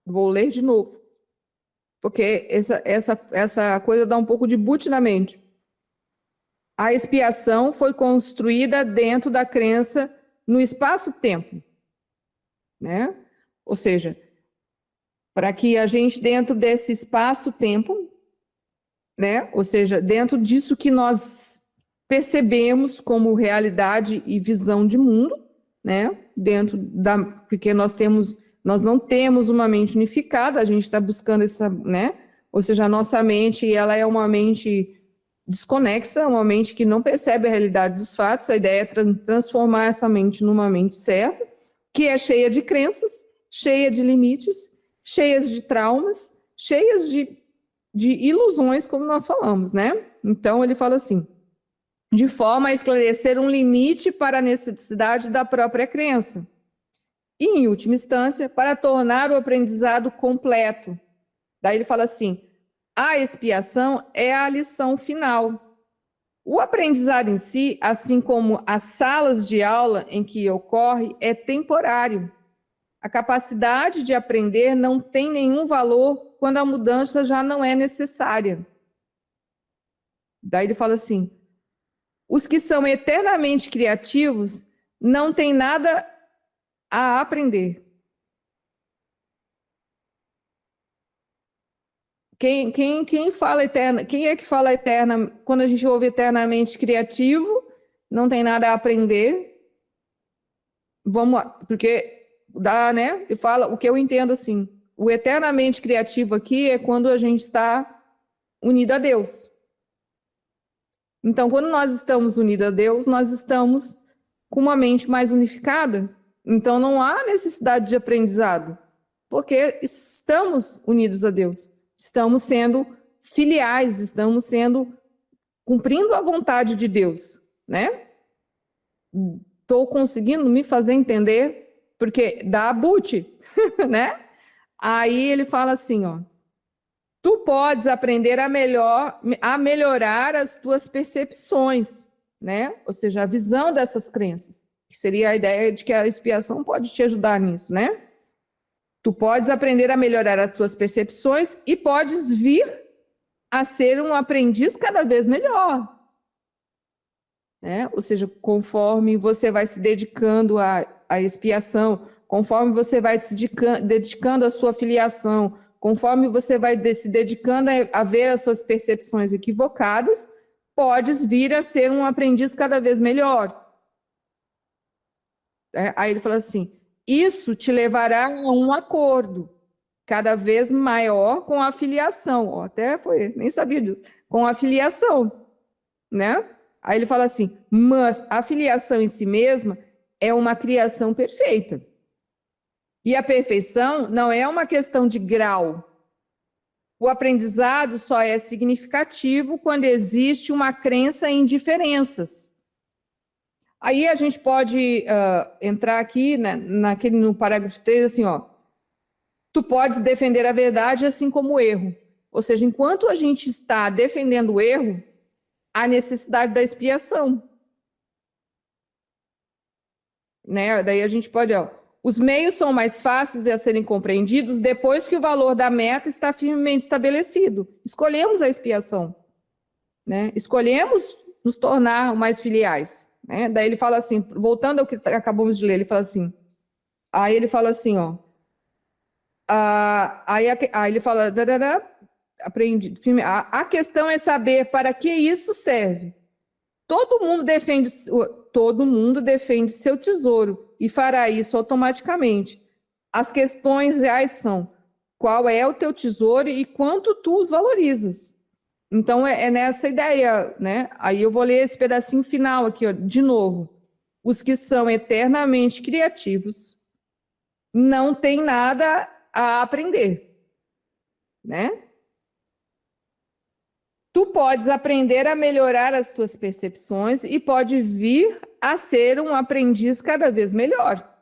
Vou ler de novo, porque essa coisa dá um pouco de boot na mente. A expiação foi construída dentro da crença no espaço-tempo, né? Ou seja, para que a gente, dentro desse espaço-tempo, né? Ou seja, dentro disso que nós percebemos como realidade e visão de mundo, né? Porque nós não temos uma mente unificada, a gente está buscando essa, né? Ou seja, a nossa mente, ela é uma mente desconexa, uma mente que não percebe a realidade dos fatos. A ideia é transformar essa mente numa mente certa, que é cheia de crenças, cheia de limites, cheias de traumas, cheias de ilusões, como nós falamos, né? Então, ele fala assim, de forma a esclarecer um limite para a necessidade da própria crença. E, em última instância, para tornar o aprendizado completo. Daí ele fala assim, a expiação é a lição final. O aprendizado em si, assim como as salas de aula em que ocorre, é temporário. A capacidade de aprender não tem nenhum valor quando a mudança já não é necessária. Daí ele fala assim, os que são eternamente criativos não têm nada a aprender. Quem fala eterna? Quem é que fala eterna? Quando a gente ouve eternamente criativo, não tem nada a aprender. Vamos lá, porque dá, né? E fala o que eu entendo assim. O eternamente criativo aqui é quando a gente está unido a Deus. Então, quando nós estamos unidos a Deus, nós estamos com uma mente mais unificada. Então, não há necessidade de aprendizado, porque estamos unidos a Deus. Estamos sendo filiais, estamos cumprindo a vontade de Deus, né? Estou conseguindo me fazer entender, porque dá boot, né? Aí ele fala assim, ó, tu podes aprender a melhorar as tuas percepções, né? Ou seja, a visão dessas crenças, que seria a ideia de que a expiação pode te ajudar nisso, né? Tu podes aprender a melhorar as tuas percepções e podes vir a ser um aprendiz cada vez melhor. Né? Ou seja, conforme você vai se dedicando à expiação, conforme você vai se dedicando à sua filiação, conforme você vai se dedicando a ver as suas percepções equivocadas, podes vir a ser um aprendiz cada vez melhor. Aí ele fala assim, isso te levará a um acordo cada vez maior com a filiação. Até foi, nem sabia disso. Com a filiação, né? Aí ele fala assim, mas a filiação em si mesma é uma criação perfeita. E a perfeição não é uma questão de grau. O aprendizado só é significativo quando existe uma crença em diferenças. Aí a gente pode entrar aqui, né, no parágrafo 3, assim, ó. Tu podes defender a verdade assim como o erro. Ou seja, enquanto a gente está defendendo o erro, há necessidade da expiação. Né? Daí a gente pode, ó. Os meios são mais fáceis a serem compreendidos depois que o valor da meta está firmemente estabelecido. Escolhemos a expiação. Né? Escolhemos nos tornar mais filiais. Né? Daí ele fala assim, voltando ao que acabamos de ler, ele fala assim, aí ele fala assim, ó, aí ele fala, aprendi, a questão é saber para que isso serve. Todo mundo defende seu tesouro e fará isso automaticamente. As questões reais são, qual é o teu tesouro e quanto tu os valorizas. Então, é nessa ideia, né? Aí eu vou ler esse pedacinho final aqui, ó, de novo. Os que são eternamente criativos não têm nada a aprender, né? Tu podes aprender a melhorar as tuas percepções e pode vir a ser um aprendiz cada vez melhor.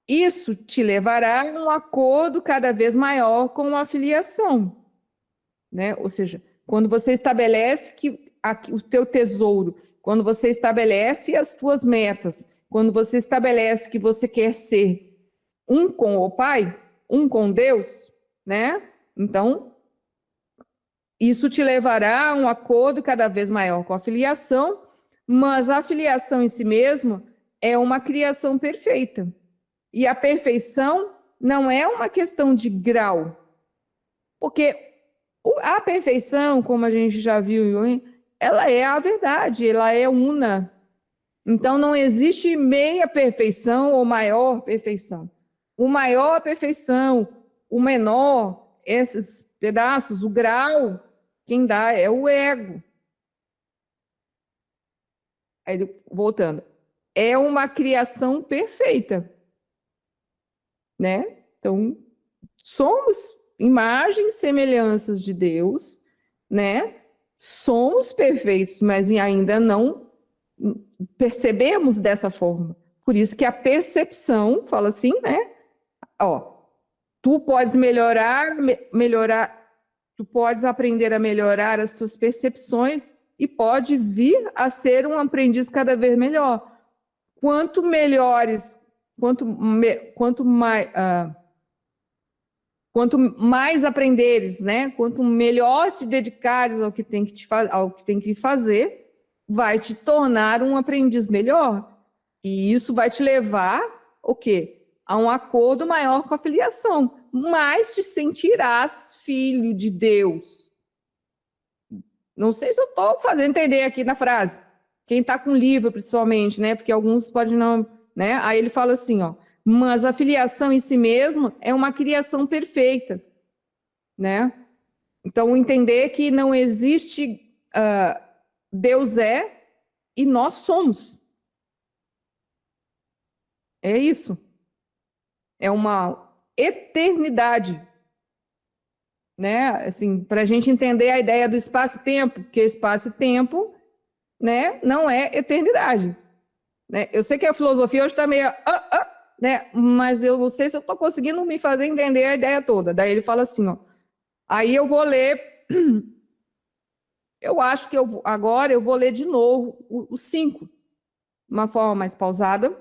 Isso te levará a um acordo cada vez maior com a filiação. Né? Ou seja, quando você estabelece o teu tesouro, quando você estabelece as tuas metas, quando você estabelece que você quer ser um com o Pai, um com Deus, né? Então, isso te levará a um acordo cada vez maior com a filiação, mas a filiação em si mesma é uma criação perfeita. E a perfeição não é uma questão de grau, porque a perfeição, como a gente já viu, ela é a verdade, ela é una. Então, não existe meia perfeição ou maior perfeição. O maior perfeição, o menor, esses pedaços, o grau, quem dá é o ego. Aí, voltando, é uma criação perfeita. Né? Então, somos imagens e semelhanças de Deus, né? somos perfeitos, mas ainda não percebemos dessa forma. Por isso que a percepção, fala assim, né? Ó, tu podes tu podes aprender a melhorar as tuas percepções e pode vir a ser um aprendiz cada vez melhor. Quanto melhores, quanto mais aprenderes, né? Quanto melhor te dedicares ao que tem que fazer, vai te tornar um aprendiz melhor. E isso vai te levar, o quê? A um acordo maior com a filiação. Mas te sentirás filho de Deus. Não sei se eu estou fazendo entender aqui na frase. Quem está com livro, principalmente, né? Porque alguns podem não, né? Aí ele fala assim, ó. Mas a filiação em si mesmo é uma criação perfeita, né? Então, entender que não existe Deus é e nós somos. É isso. É uma eternidade, né? Assim, para a gente entender a ideia do espaço-tempo, porque espaço e tempo, né, não é eternidade. Né? Eu sei que a filosofia hoje está meio... né? Mas eu não sei se eu estou conseguindo me fazer entender a ideia toda. Daí ele fala assim, ó. Aí eu vou ler... Eu acho que agora eu vou ler de novo o 5, de uma forma mais pausada,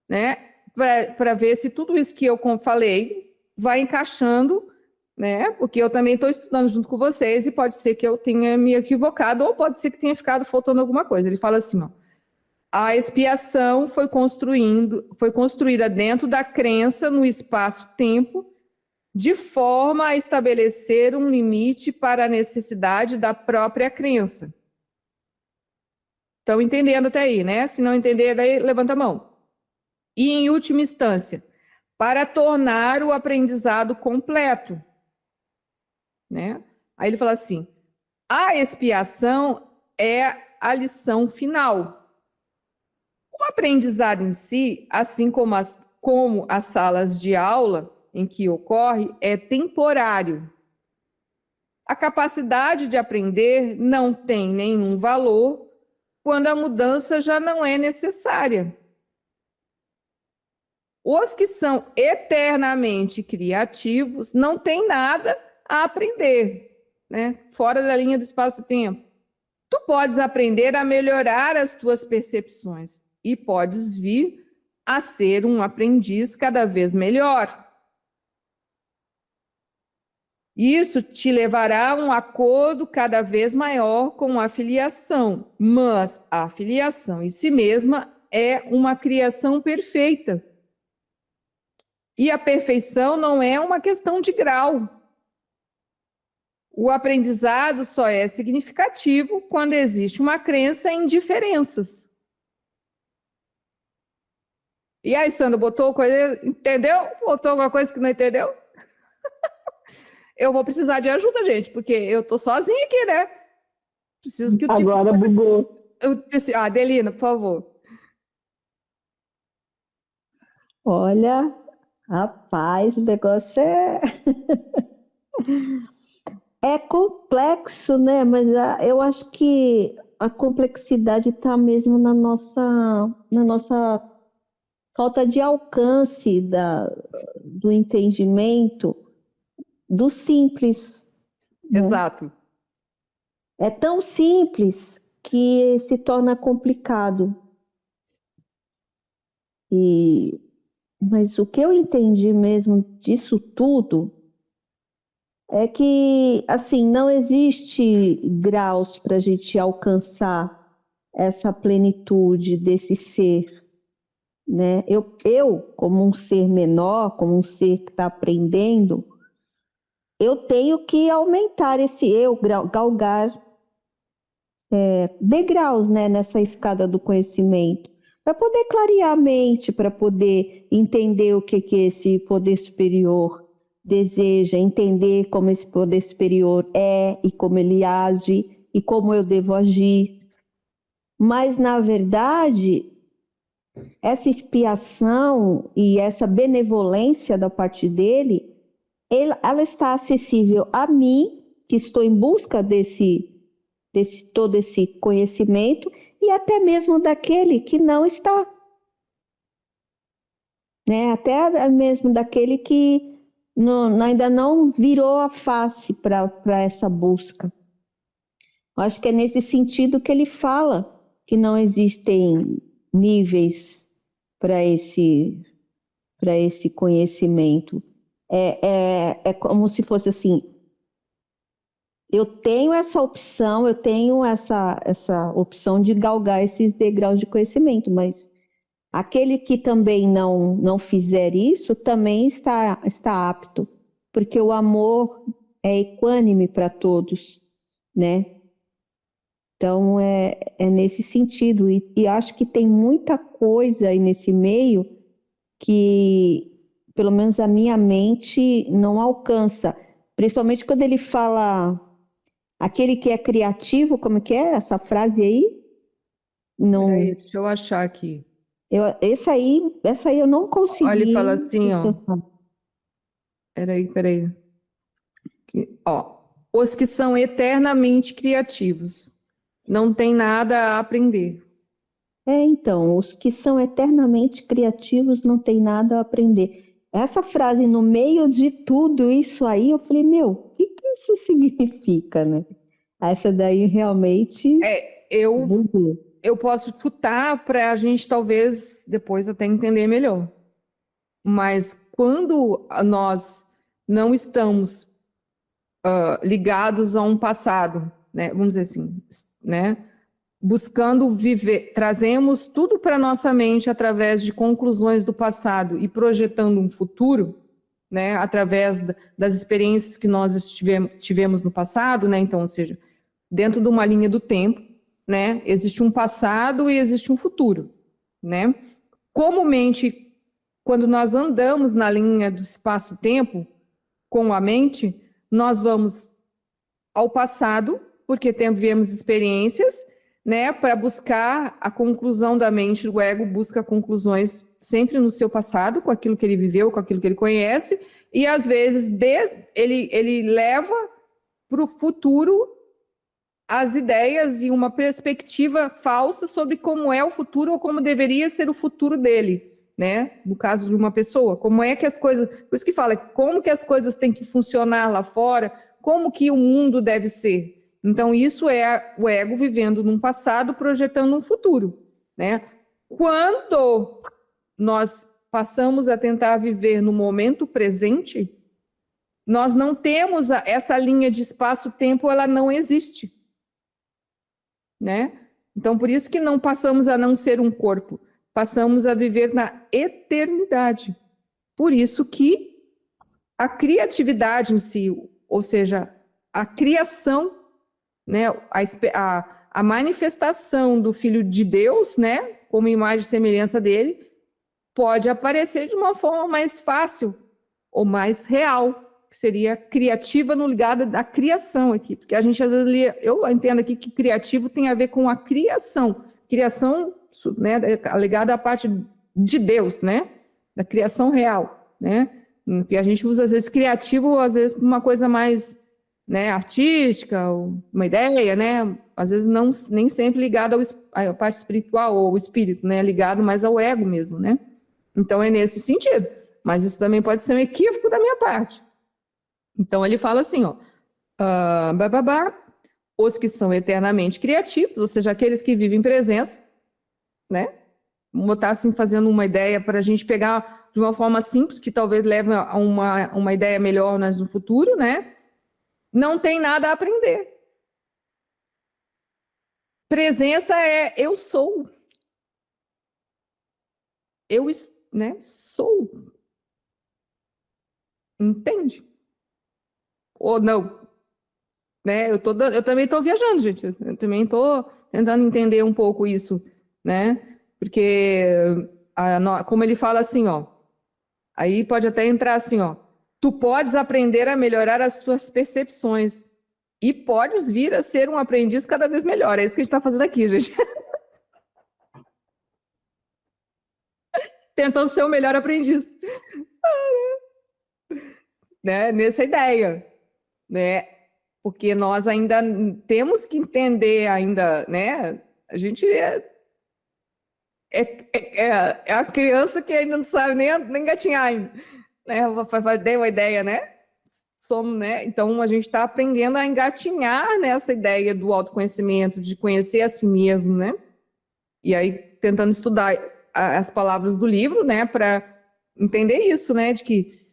né? Para ver se tudo isso que eu falei vai encaixando, né? Porque eu também estou estudando junto com vocês e pode ser que eu tenha me equivocado ou pode ser que tenha ficado faltando alguma coisa. Ele fala assim, ó. A expiação foi construída dentro da crença no espaço-tempo, de forma a estabelecer um limite para a necessidade da própria crença. Estão entendendo até aí, né? Se não entender, daí levanta a mão. E, em última instância, para tornar o aprendizado completo. Né? Aí ele fala assim, a expiação é a lição final. O aprendizado em si, assim como as salas de aula em que ocorre, é temporário. A capacidade de aprender não tem nenhum valor quando a mudança já não é necessária. Os que são eternamente criativos não têm nada a aprender, né? Fora da linha do espaço-tempo. Tu podes aprender a melhorar as tuas percepções e podes vir a ser um aprendiz cada vez melhor. Isso te levará a um acordo cada vez maior com a filiação, mas a filiação em si mesma é uma criação perfeita. E a perfeição não é uma questão de grau. O aprendizado só é significativo quando existe uma crença em diferenças. E aí, Sandra, botou coisa, entendeu? Botou alguma coisa que não entendeu? Eu vou precisar de ajuda, gente, porque eu tô sozinha aqui, né? Preciso que o tipo... Agora bugou. Adelina, por favor. Olha, rapaz, o negócio é complexo, né? Mas eu acho que a complexidade está mesmo na nossa falta de alcance do entendimento do simples. Né? Exato. É tão simples que se torna complicado. Mas o que eu entendi mesmo disso tudo é que, assim, não existe graus para a gente alcançar essa plenitude desse ser, né? Eu, como um ser menor, como um ser que está aprendendo, eu tenho que aumentar esse eu, galgar degraus, né, nessa escada do conhecimento, para poder clarear a mente, para poder entender o que esse poder superior deseja, entender como esse poder superior é e como ele age e como eu devo agir. Mas, na verdade, essa expiação e essa benevolência da parte dele, ela está acessível a mim, que estou em busca desse desse todo esse conhecimento e até mesmo daquele que não está, né? Até mesmo daquele que ainda não virou a face para essa busca. Eu acho que é nesse sentido que ele fala que não existem níveis para esse conhecimento. É como se fosse assim, eu tenho essa opção, eu tenho essa opção de galgar esses degraus de conhecimento, mas aquele que também não fizer isso também está apto, porque o amor é equânime para todos, né? Então, é nesse sentido. E acho que tem muita coisa aí nesse meio que, pelo menos a minha mente, não alcança. Principalmente quando ele fala, aquele que é criativo, como que é essa frase aí? Não, Peraí, deixa eu achar aqui. essa aí eu não consegui. Olha, ele fala assim, ó. Peraí. Ó, os que são eternamente criativos não tem nada a aprender. Então, os que são eternamente criativos não tem nada a aprender. Essa frase, no meio de tudo isso aí, eu falei, meu, o que isso significa, né? Essa daí realmente... Eu posso chutar para a gente talvez depois até entender melhor. Mas quando nós não estamos ligados a um passado, né? Vamos dizer assim, né? Buscando viver, trazemos tudo para nossa mente através de conclusões do passado e projetando um futuro, né? Através das experiências que nós tivemos no passado, né? Então, ou seja, dentro de uma linha do tempo, né? Existe um passado e existe um futuro, né? Comumente, quando nós andamos na linha do espaço-tempo com a mente, nós vamos ao passado, porque vivemos experiências, né, para buscar a conclusão da mente. O ego busca conclusões sempre no seu passado, com aquilo que ele viveu, com aquilo que ele conhece, e às vezes ele leva para o futuro as ideias e uma perspectiva falsa sobre como é o futuro ou como deveria ser o futuro dele, né? No caso de uma pessoa, como é que as coisas... Por isso que fala, como que as coisas têm que funcionar lá fora, como que o mundo deve ser. Então, isso é o ego vivendo num passado, projetando um futuro, né? Quando nós passamos a tentar viver no momento presente, nós não temos essa linha de espaço-tempo, ela não existe, né? Então, por isso que não passamos a não ser um corpo, passamos a viver na eternidade. Por isso que a criatividade em si, ou seja, a criação, né, a manifestação do Filho de Deus, né, como imagem e semelhança dele, pode aparecer de uma forma mais fácil ou mais real, que seria criativa no ligado da criação aqui, porque a gente às vezes eu entendo aqui que criativo tem a ver com a criação, né, ligada à parte de Deus, né, da criação real, né, que a gente usa às vezes criativo, às vezes uma coisa mais, né, artística, uma ideia, né, às vezes nem sempre ligado à parte espiritual ou ao espírito, né, ligado mais ao ego mesmo, né. Então é nesse sentido, mas isso também pode ser um equívoco da minha parte. Então ele fala assim, ó, os que são eternamente criativos, ou seja, aqueles que vivem em presença, né, vamos botar assim, fazendo uma ideia para a gente pegar de uma forma simples, que talvez leve a uma ideia melhor no futuro, né, não tem nada a aprender. Presença é eu sou. Eu, né, sou. Entende? Ou não? Né? Eu também estou viajando, gente. Eu também estou tentando entender um pouco isso, né? Porque, como ele fala assim, ó, aí pode até entrar assim, ó, tu podes aprender a melhorar as suas percepções e podes vir a ser um aprendiz cada vez melhor. É isso que a gente está fazendo aqui, gente. Tentando ser o melhor aprendiz. Né? Nessa ideia, né? porque nós ainda temos que entender ainda, né? A gente é a criança que ainda não sabe nem engatinhar ainda, né? Dei uma ideia, né? Somos, né? Então, a gente está aprendendo a engatinhar nessa ideia do autoconhecimento, de conhecer a si mesmo, né? E aí, tentando estudar as palavras do livro, né? Para entender isso, né? De que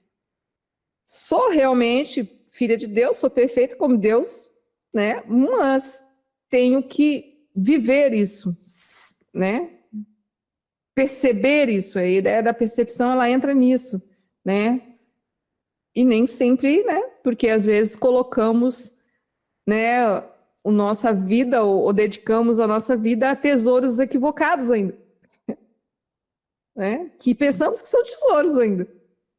sou realmente filha de Deus, sou perfeita como Deus, né? Mas tenho que viver isso, né? Perceber isso, a ideia da percepção, ela entra nisso, né? E nem sempre, né? Porque às vezes colocamos, né, a nossa vida ou dedicamos a nossa vida a tesouros equivocados ainda, né? Que pensamos que são tesouros ainda.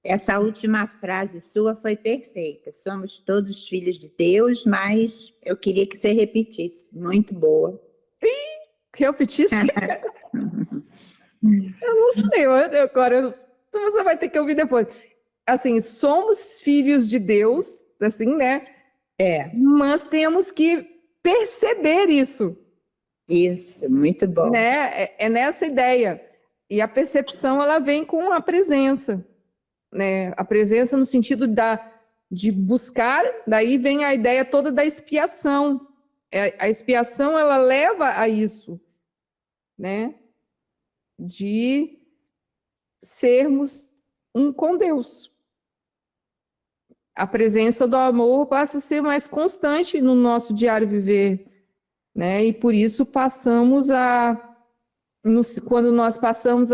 Essa última frase sua foi perfeita. Somos todos filhos de Deus, mas eu queria que você repetisse. Muito boa. Repetisse? Eu não sei, agora você vai ter que ouvir depois. Assim, somos filhos de Deus, assim, né? Mas temos que perceber isso. Isso, muito bom. Né? É nessa ideia. E a percepção, ela vem com a presença, né? A presença no sentido de buscar, daí vem a ideia toda da expiação. A expiação, ela leva a isso, né? De sermos um com Deus. A presença do amor passa a ser mais constante no nosso diário viver, né? E por isso passamos quando nós passamos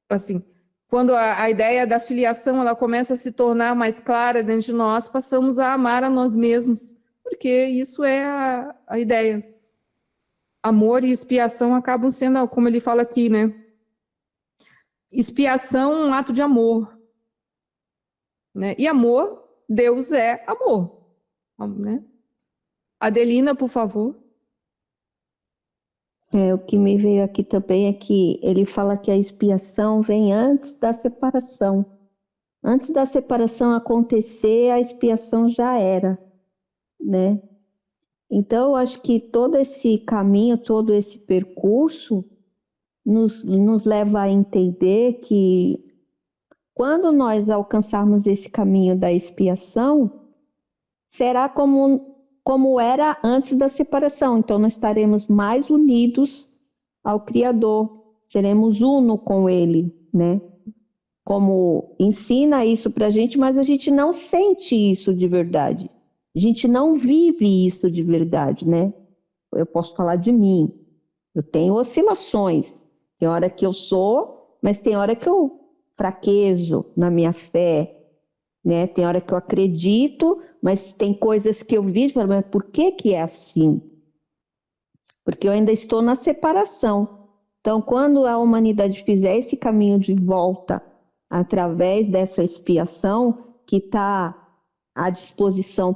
assim, quando a ideia da filiação ela começa a se tornar mais clara dentro de nós, passamos a amar a nós mesmos, porque isso é a ideia. Amor e expiação acabam sendo, como ele fala aqui, né? Expiação, um ato de amor. Né? E amor, Deus é amor. Né? Adelina, por favor. O que me veio aqui também é que ele fala que a expiação vem antes da separação. Antes da separação acontecer, a expiação já era, né? Então, eu acho que todo esse caminho, todo esse percurso nos leva a entender que quando nós alcançarmos esse caminho da expiação, será como era antes da separação. Então, nós estaremos mais unidos ao Criador, seremos uno com Ele, né? Como ensina isso para a gente, mas a gente não sente isso de verdade. A gente não vive isso de verdade, né? Eu posso falar de mim. Eu tenho oscilações. Tem hora que eu sou, mas tem hora que eu fraquejo na minha fé, né? Tem hora que eu acredito, mas tem coisas que eu vejo e falo, mas por que é assim? Porque eu ainda estou na separação. Então, quando a humanidade fizer esse caminho de volta através dessa expiação que está à disposição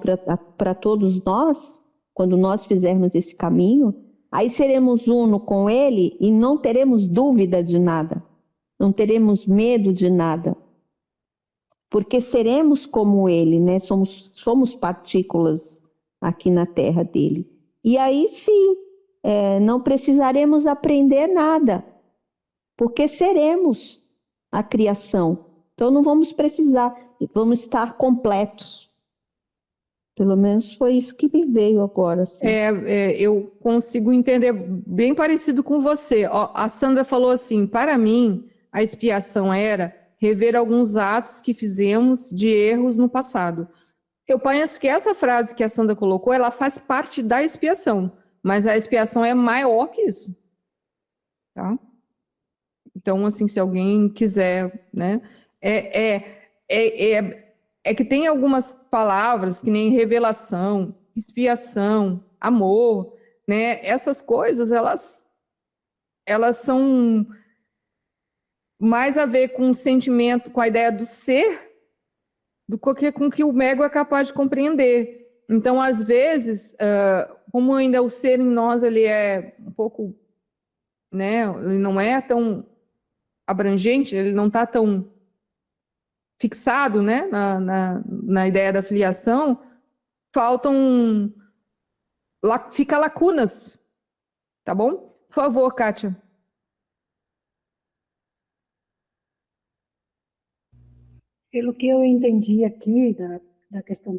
para todos nós, quando nós fizermos esse caminho, aí seremos uno com Ele e não teremos dúvida de nada, não teremos medo de nada, porque seremos como Ele, né? Somos partículas aqui na terra dele. E aí sim, não precisaremos aprender nada, porque seremos a criação. Então não vamos precisar, vamos estar completos. Pelo menos foi isso que me veio agora. Assim. Eu consigo entender bem parecido com você. Ó, a Sandra falou assim, para mim, a expiação era rever alguns atos que fizemos de erros no passado. Eu penso que essa frase que a Sandra colocou, ela faz parte da expiação, mas a expiação é maior que isso. Tá? Então, assim, se alguém quiser, né? É que tem algumas palavras que nem revelação, expiação, amor, né? Essas coisas, elas são mais a ver com o sentimento, com a ideia do ser, do que com que o ego é capaz de compreender. Então, às vezes, como ainda o ser em nós, ele é um pouco, né? Ele não é tão abrangente, ele não está tão fixado, né, na ideia da filiação, faltam, fica lacunas, tá bom? Por favor, Kátia. Pelo que eu entendi aqui da questão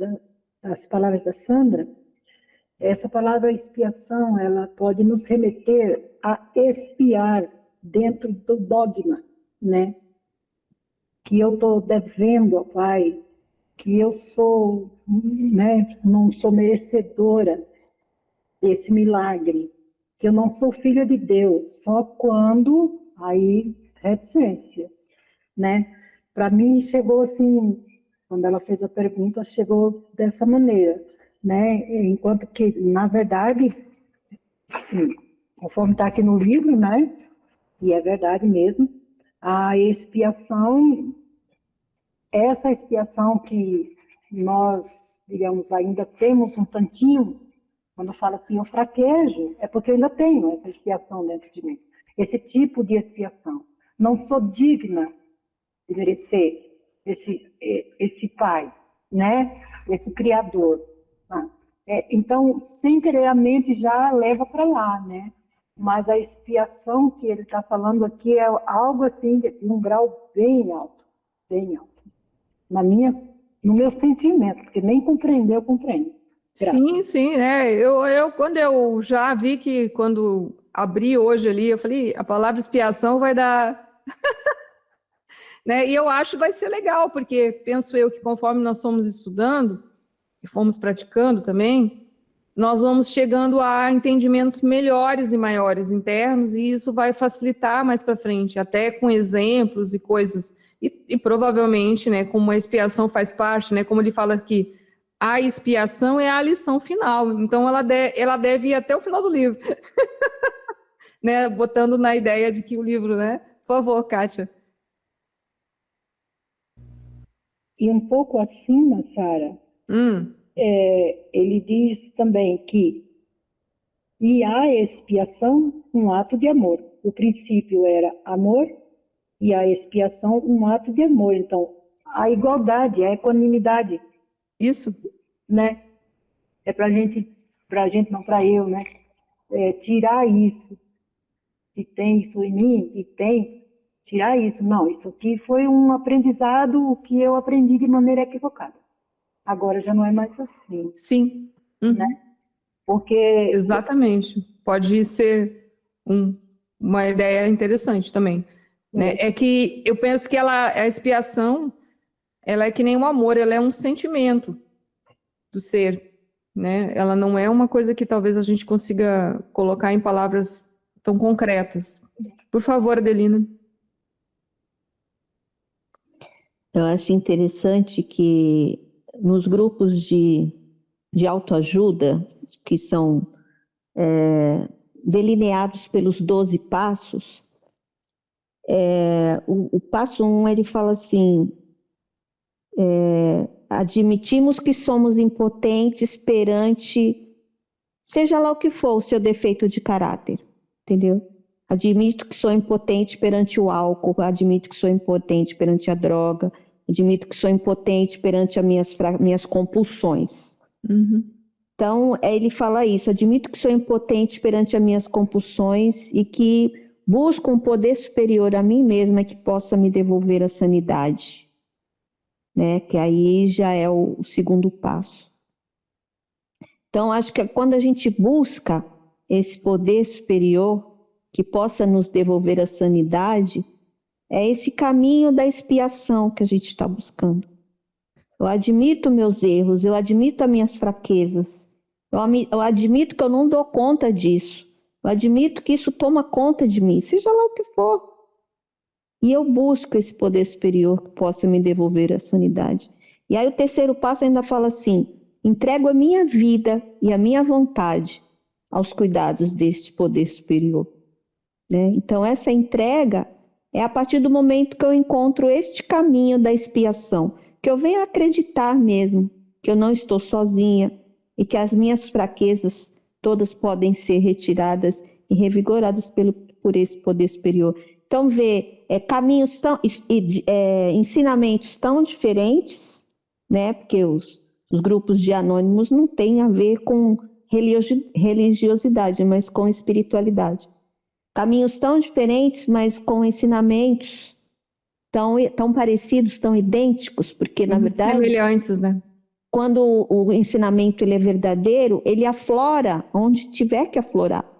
das palavras da Sandra, essa palavra expiação, ela pode nos remeter a expiar dentro do dogma, né? Que eu estou devendo ao Pai, que eu sou, né, não sou merecedora desse milagre, que eu não sou filha de Deus, só quando, aí, reticências, né? Para mim, chegou assim, quando ela fez a pergunta, chegou dessa maneira, né? Enquanto que, na verdade, assim, conforme está aqui no livro, né? E é verdade mesmo, a expiação, essa expiação que nós, digamos, ainda temos um tantinho, quando eu falo assim, eu fraquejo, é porque eu ainda tenho essa expiação dentro de mim. Esse tipo de expiação. Não sou digna de merecer esse Pai, né? Esse Criador. Então, sem querer, a mente já leva para lá, né? Mas a expiação que ele está falando aqui é algo assim, de um grau bem alto, no meu sentimento, porque nem compreender, eu compreendo. Sim, sim, né? Quando eu já vi que quando abri hoje ali, eu falei, a palavra expiação vai dar... né? E eu acho que vai ser legal, porque penso eu que conforme nós fomos estudando e fomos praticando também, nós vamos chegando a entendimentos melhores e maiores internos, e isso vai facilitar mais para frente, até com exemplos e coisas. E provavelmente, né, como a expiação faz parte, né, como ele fala aqui, a expiação é a lição final, então ela deve ir até o final do livro. Né, botando na ideia de que o livro, né? Por favor, Kátia. E um pouco acima, Sara, ele diz também que e a expiação, um ato de amor. O princípio era amor e a expiação, um ato de amor. Então, a igualdade, a equanimidade. Isso. Né? É pra gente não para eu, né? Tirar isso. Se tem isso em mim, e tem, tirar isso. Não, isso aqui foi um aprendizado que eu aprendi de maneira equivocada. Agora já não é mais assim. Sim. Uhum. Né? Porque... Exatamente. Pode ser uma ideia interessante também. Né? É que eu penso que a expiação, ela é que nem o amor, ela é um sentimento do ser. Né? Ela não é uma coisa que talvez a gente consiga colocar em palavras tão concretas. Por favor, Adelina. Eu acho interessante que nos grupos de autoajuda, que são delineados pelos 12 passos, o passo 1, ele fala assim, admitimos que somos impotentes perante, seja lá o que for, o seu defeito de caráter, entendeu? Admito que sou impotente perante o álcool, admito que sou impotente perante a droga, admito que sou impotente perante as minhas compulsões. Uhum. Então, ele fala isso, admito que sou impotente perante as minhas compulsões e que busco um poder superior a mim mesma que possa me devolver a sanidade, né? Que aí já é o segundo passo. Então, acho que quando a gente busca esse poder superior que possa nos devolver a sanidade, é esse caminho da expiação que a gente está buscando. Eu admito meus erros, eu admito as minhas fraquezas, eu admito que eu não dou conta disso, eu admito que isso toma conta de mim, seja lá o que for. E eu busco esse poder superior que possa me devolver a sanidade. E aí o terceiro passo ainda fala assim, entrego a minha vida e a minha vontade aos cuidados deste poder superior. Né? Então essa entrega é a partir do momento que eu encontro este caminho da expiação, que eu venho acreditar mesmo que eu não estou sozinha e que as minhas fraquezas todas podem ser retiradas e revigoradas por esse poder superior. Então, ensinamentos tão diferentes, né? Porque os Os grupos de anônimos não têm a ver com religiosidade, mas com espiritualidade. Caminhos tão diferentes, mas com ensinamentos tão parecidos, tão idênticos, porque, na verdade, semelhantes, né? Quando o ensinamento ele é verdadeiro, ele aflora onde tiver que aflorar,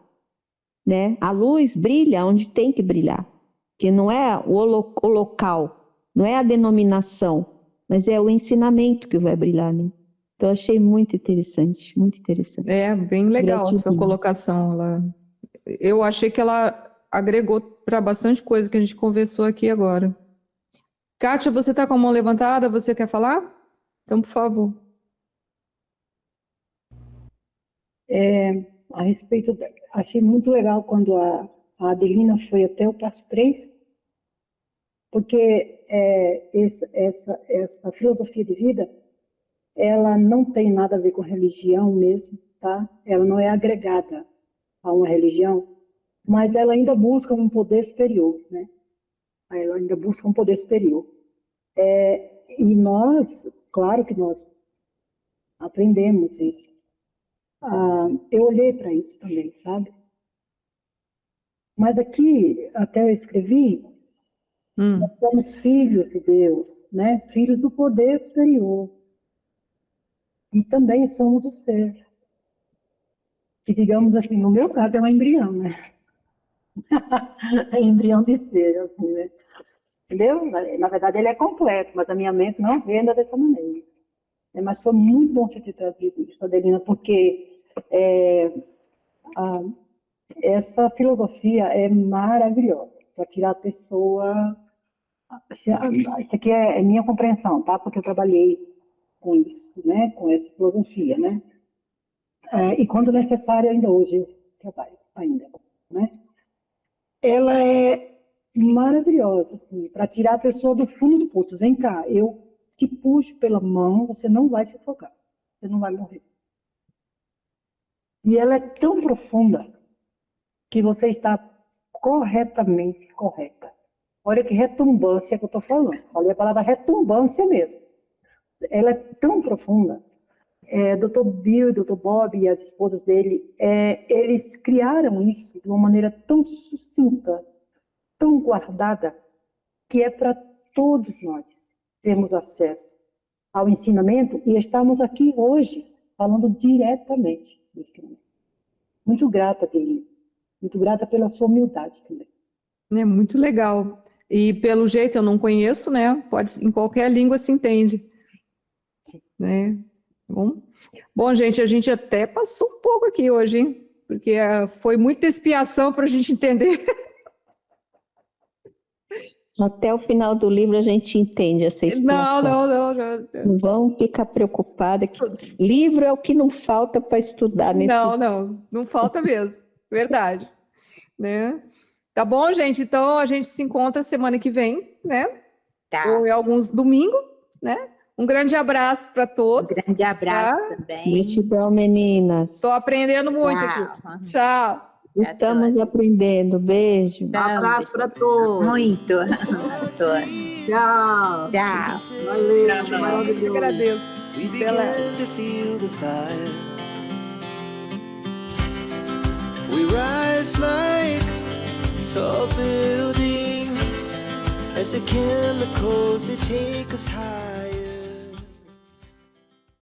né? A luz brilha onde tem que brilhar, que não é o local, não é a denominação, mas é o ensinamento que vai brilhar, né? Então, eu achei muito interessante, muito interessante. É, bem legal a sua colocação. Eu achei que ela agregou para bastante coisa que a gente conversou aqui agora. Kátia, você está com a mão levantada? Você quer falar? Então, por favor. A respeito, achei muito legal quando a Adelina foi até o passo 3, porque essa filosofia de vida, ela não tem nada a ver com religião mesmo, tá? Ela não é agregada a uma religião, mas ela ainda busca um poder superior, né? Ela ainda busca um poder superior. E nós, claro que nós aprendemos isso. Eu olhei para isso também, sabe? Mas aqui, até eu escrevi, nós somos filhos de Deus, né? Filhos do poder superior. E também somos o ser. Que, digamos assim, no meu caso é um embrião, né? É embrião de ser, assim, né? Entendeu? Na verdade, ele é completo, mas a minha mente não vê ainda dessa maneira. Mas foi muito bom você ter trazido isso, Adelina, porque essa filosofia é maravilhosa para tirar a pessoa. Isso aqui é minha compreensão, tá? Porque eu trabalhei com isso, né? Com essa filosofia, né? E quando necessário, ainda hoje eu trabalho ainda, né? Ela é maravilhosa, assim, para tirar a pessoa do fundo do poço. Vem cá, eu te puxo pela mão, você não vai se afogar, você não vai morrer. E ela é tão profunda que você está corretamente correta. Olha que retumbância que eu estou falando. Falei a palavra retumbância mesmo. Ela é tão profunda. Dr. Bill e Dr. Bob e as esposas dele, eles criaram isso de uma maneira tão sucinta, tão guardada, que é para todos nós termos acesso ao ensinamento e estamos aqui hoje falando diretamente do ensinamento. Muito grata, Adelina. Muito grata pela sua humildade também. É muito legal. E pelo jeito eu não conheço, né? Em qualquer língua se entende. Né? Bom, gente, a gente até passou um pouco aqui hoje, hein? Porque foi muita expiação para a gente entender. Até o final do livro a gente entende essa expiação. Não. Não vão ficar preocupada que livro é o que não falta para estudar nesse. Não falta mesmo. Verdade. Né? Tá bom, gente? Então a gente se encontra semana que vem, né? Tá. Ou em alguns domingos, né? Um grande abraço para todos. Um grande abraço também. Gratidão, meninas. Estou aprendendo muito aqui. Tchau. Estamos aprendendo. Beijo. Um abraço para todos. Muito. Tchau. Valeu. Eu agradeço. We began to feel the fire. We rise like tall buildings as the chemicals they take us high.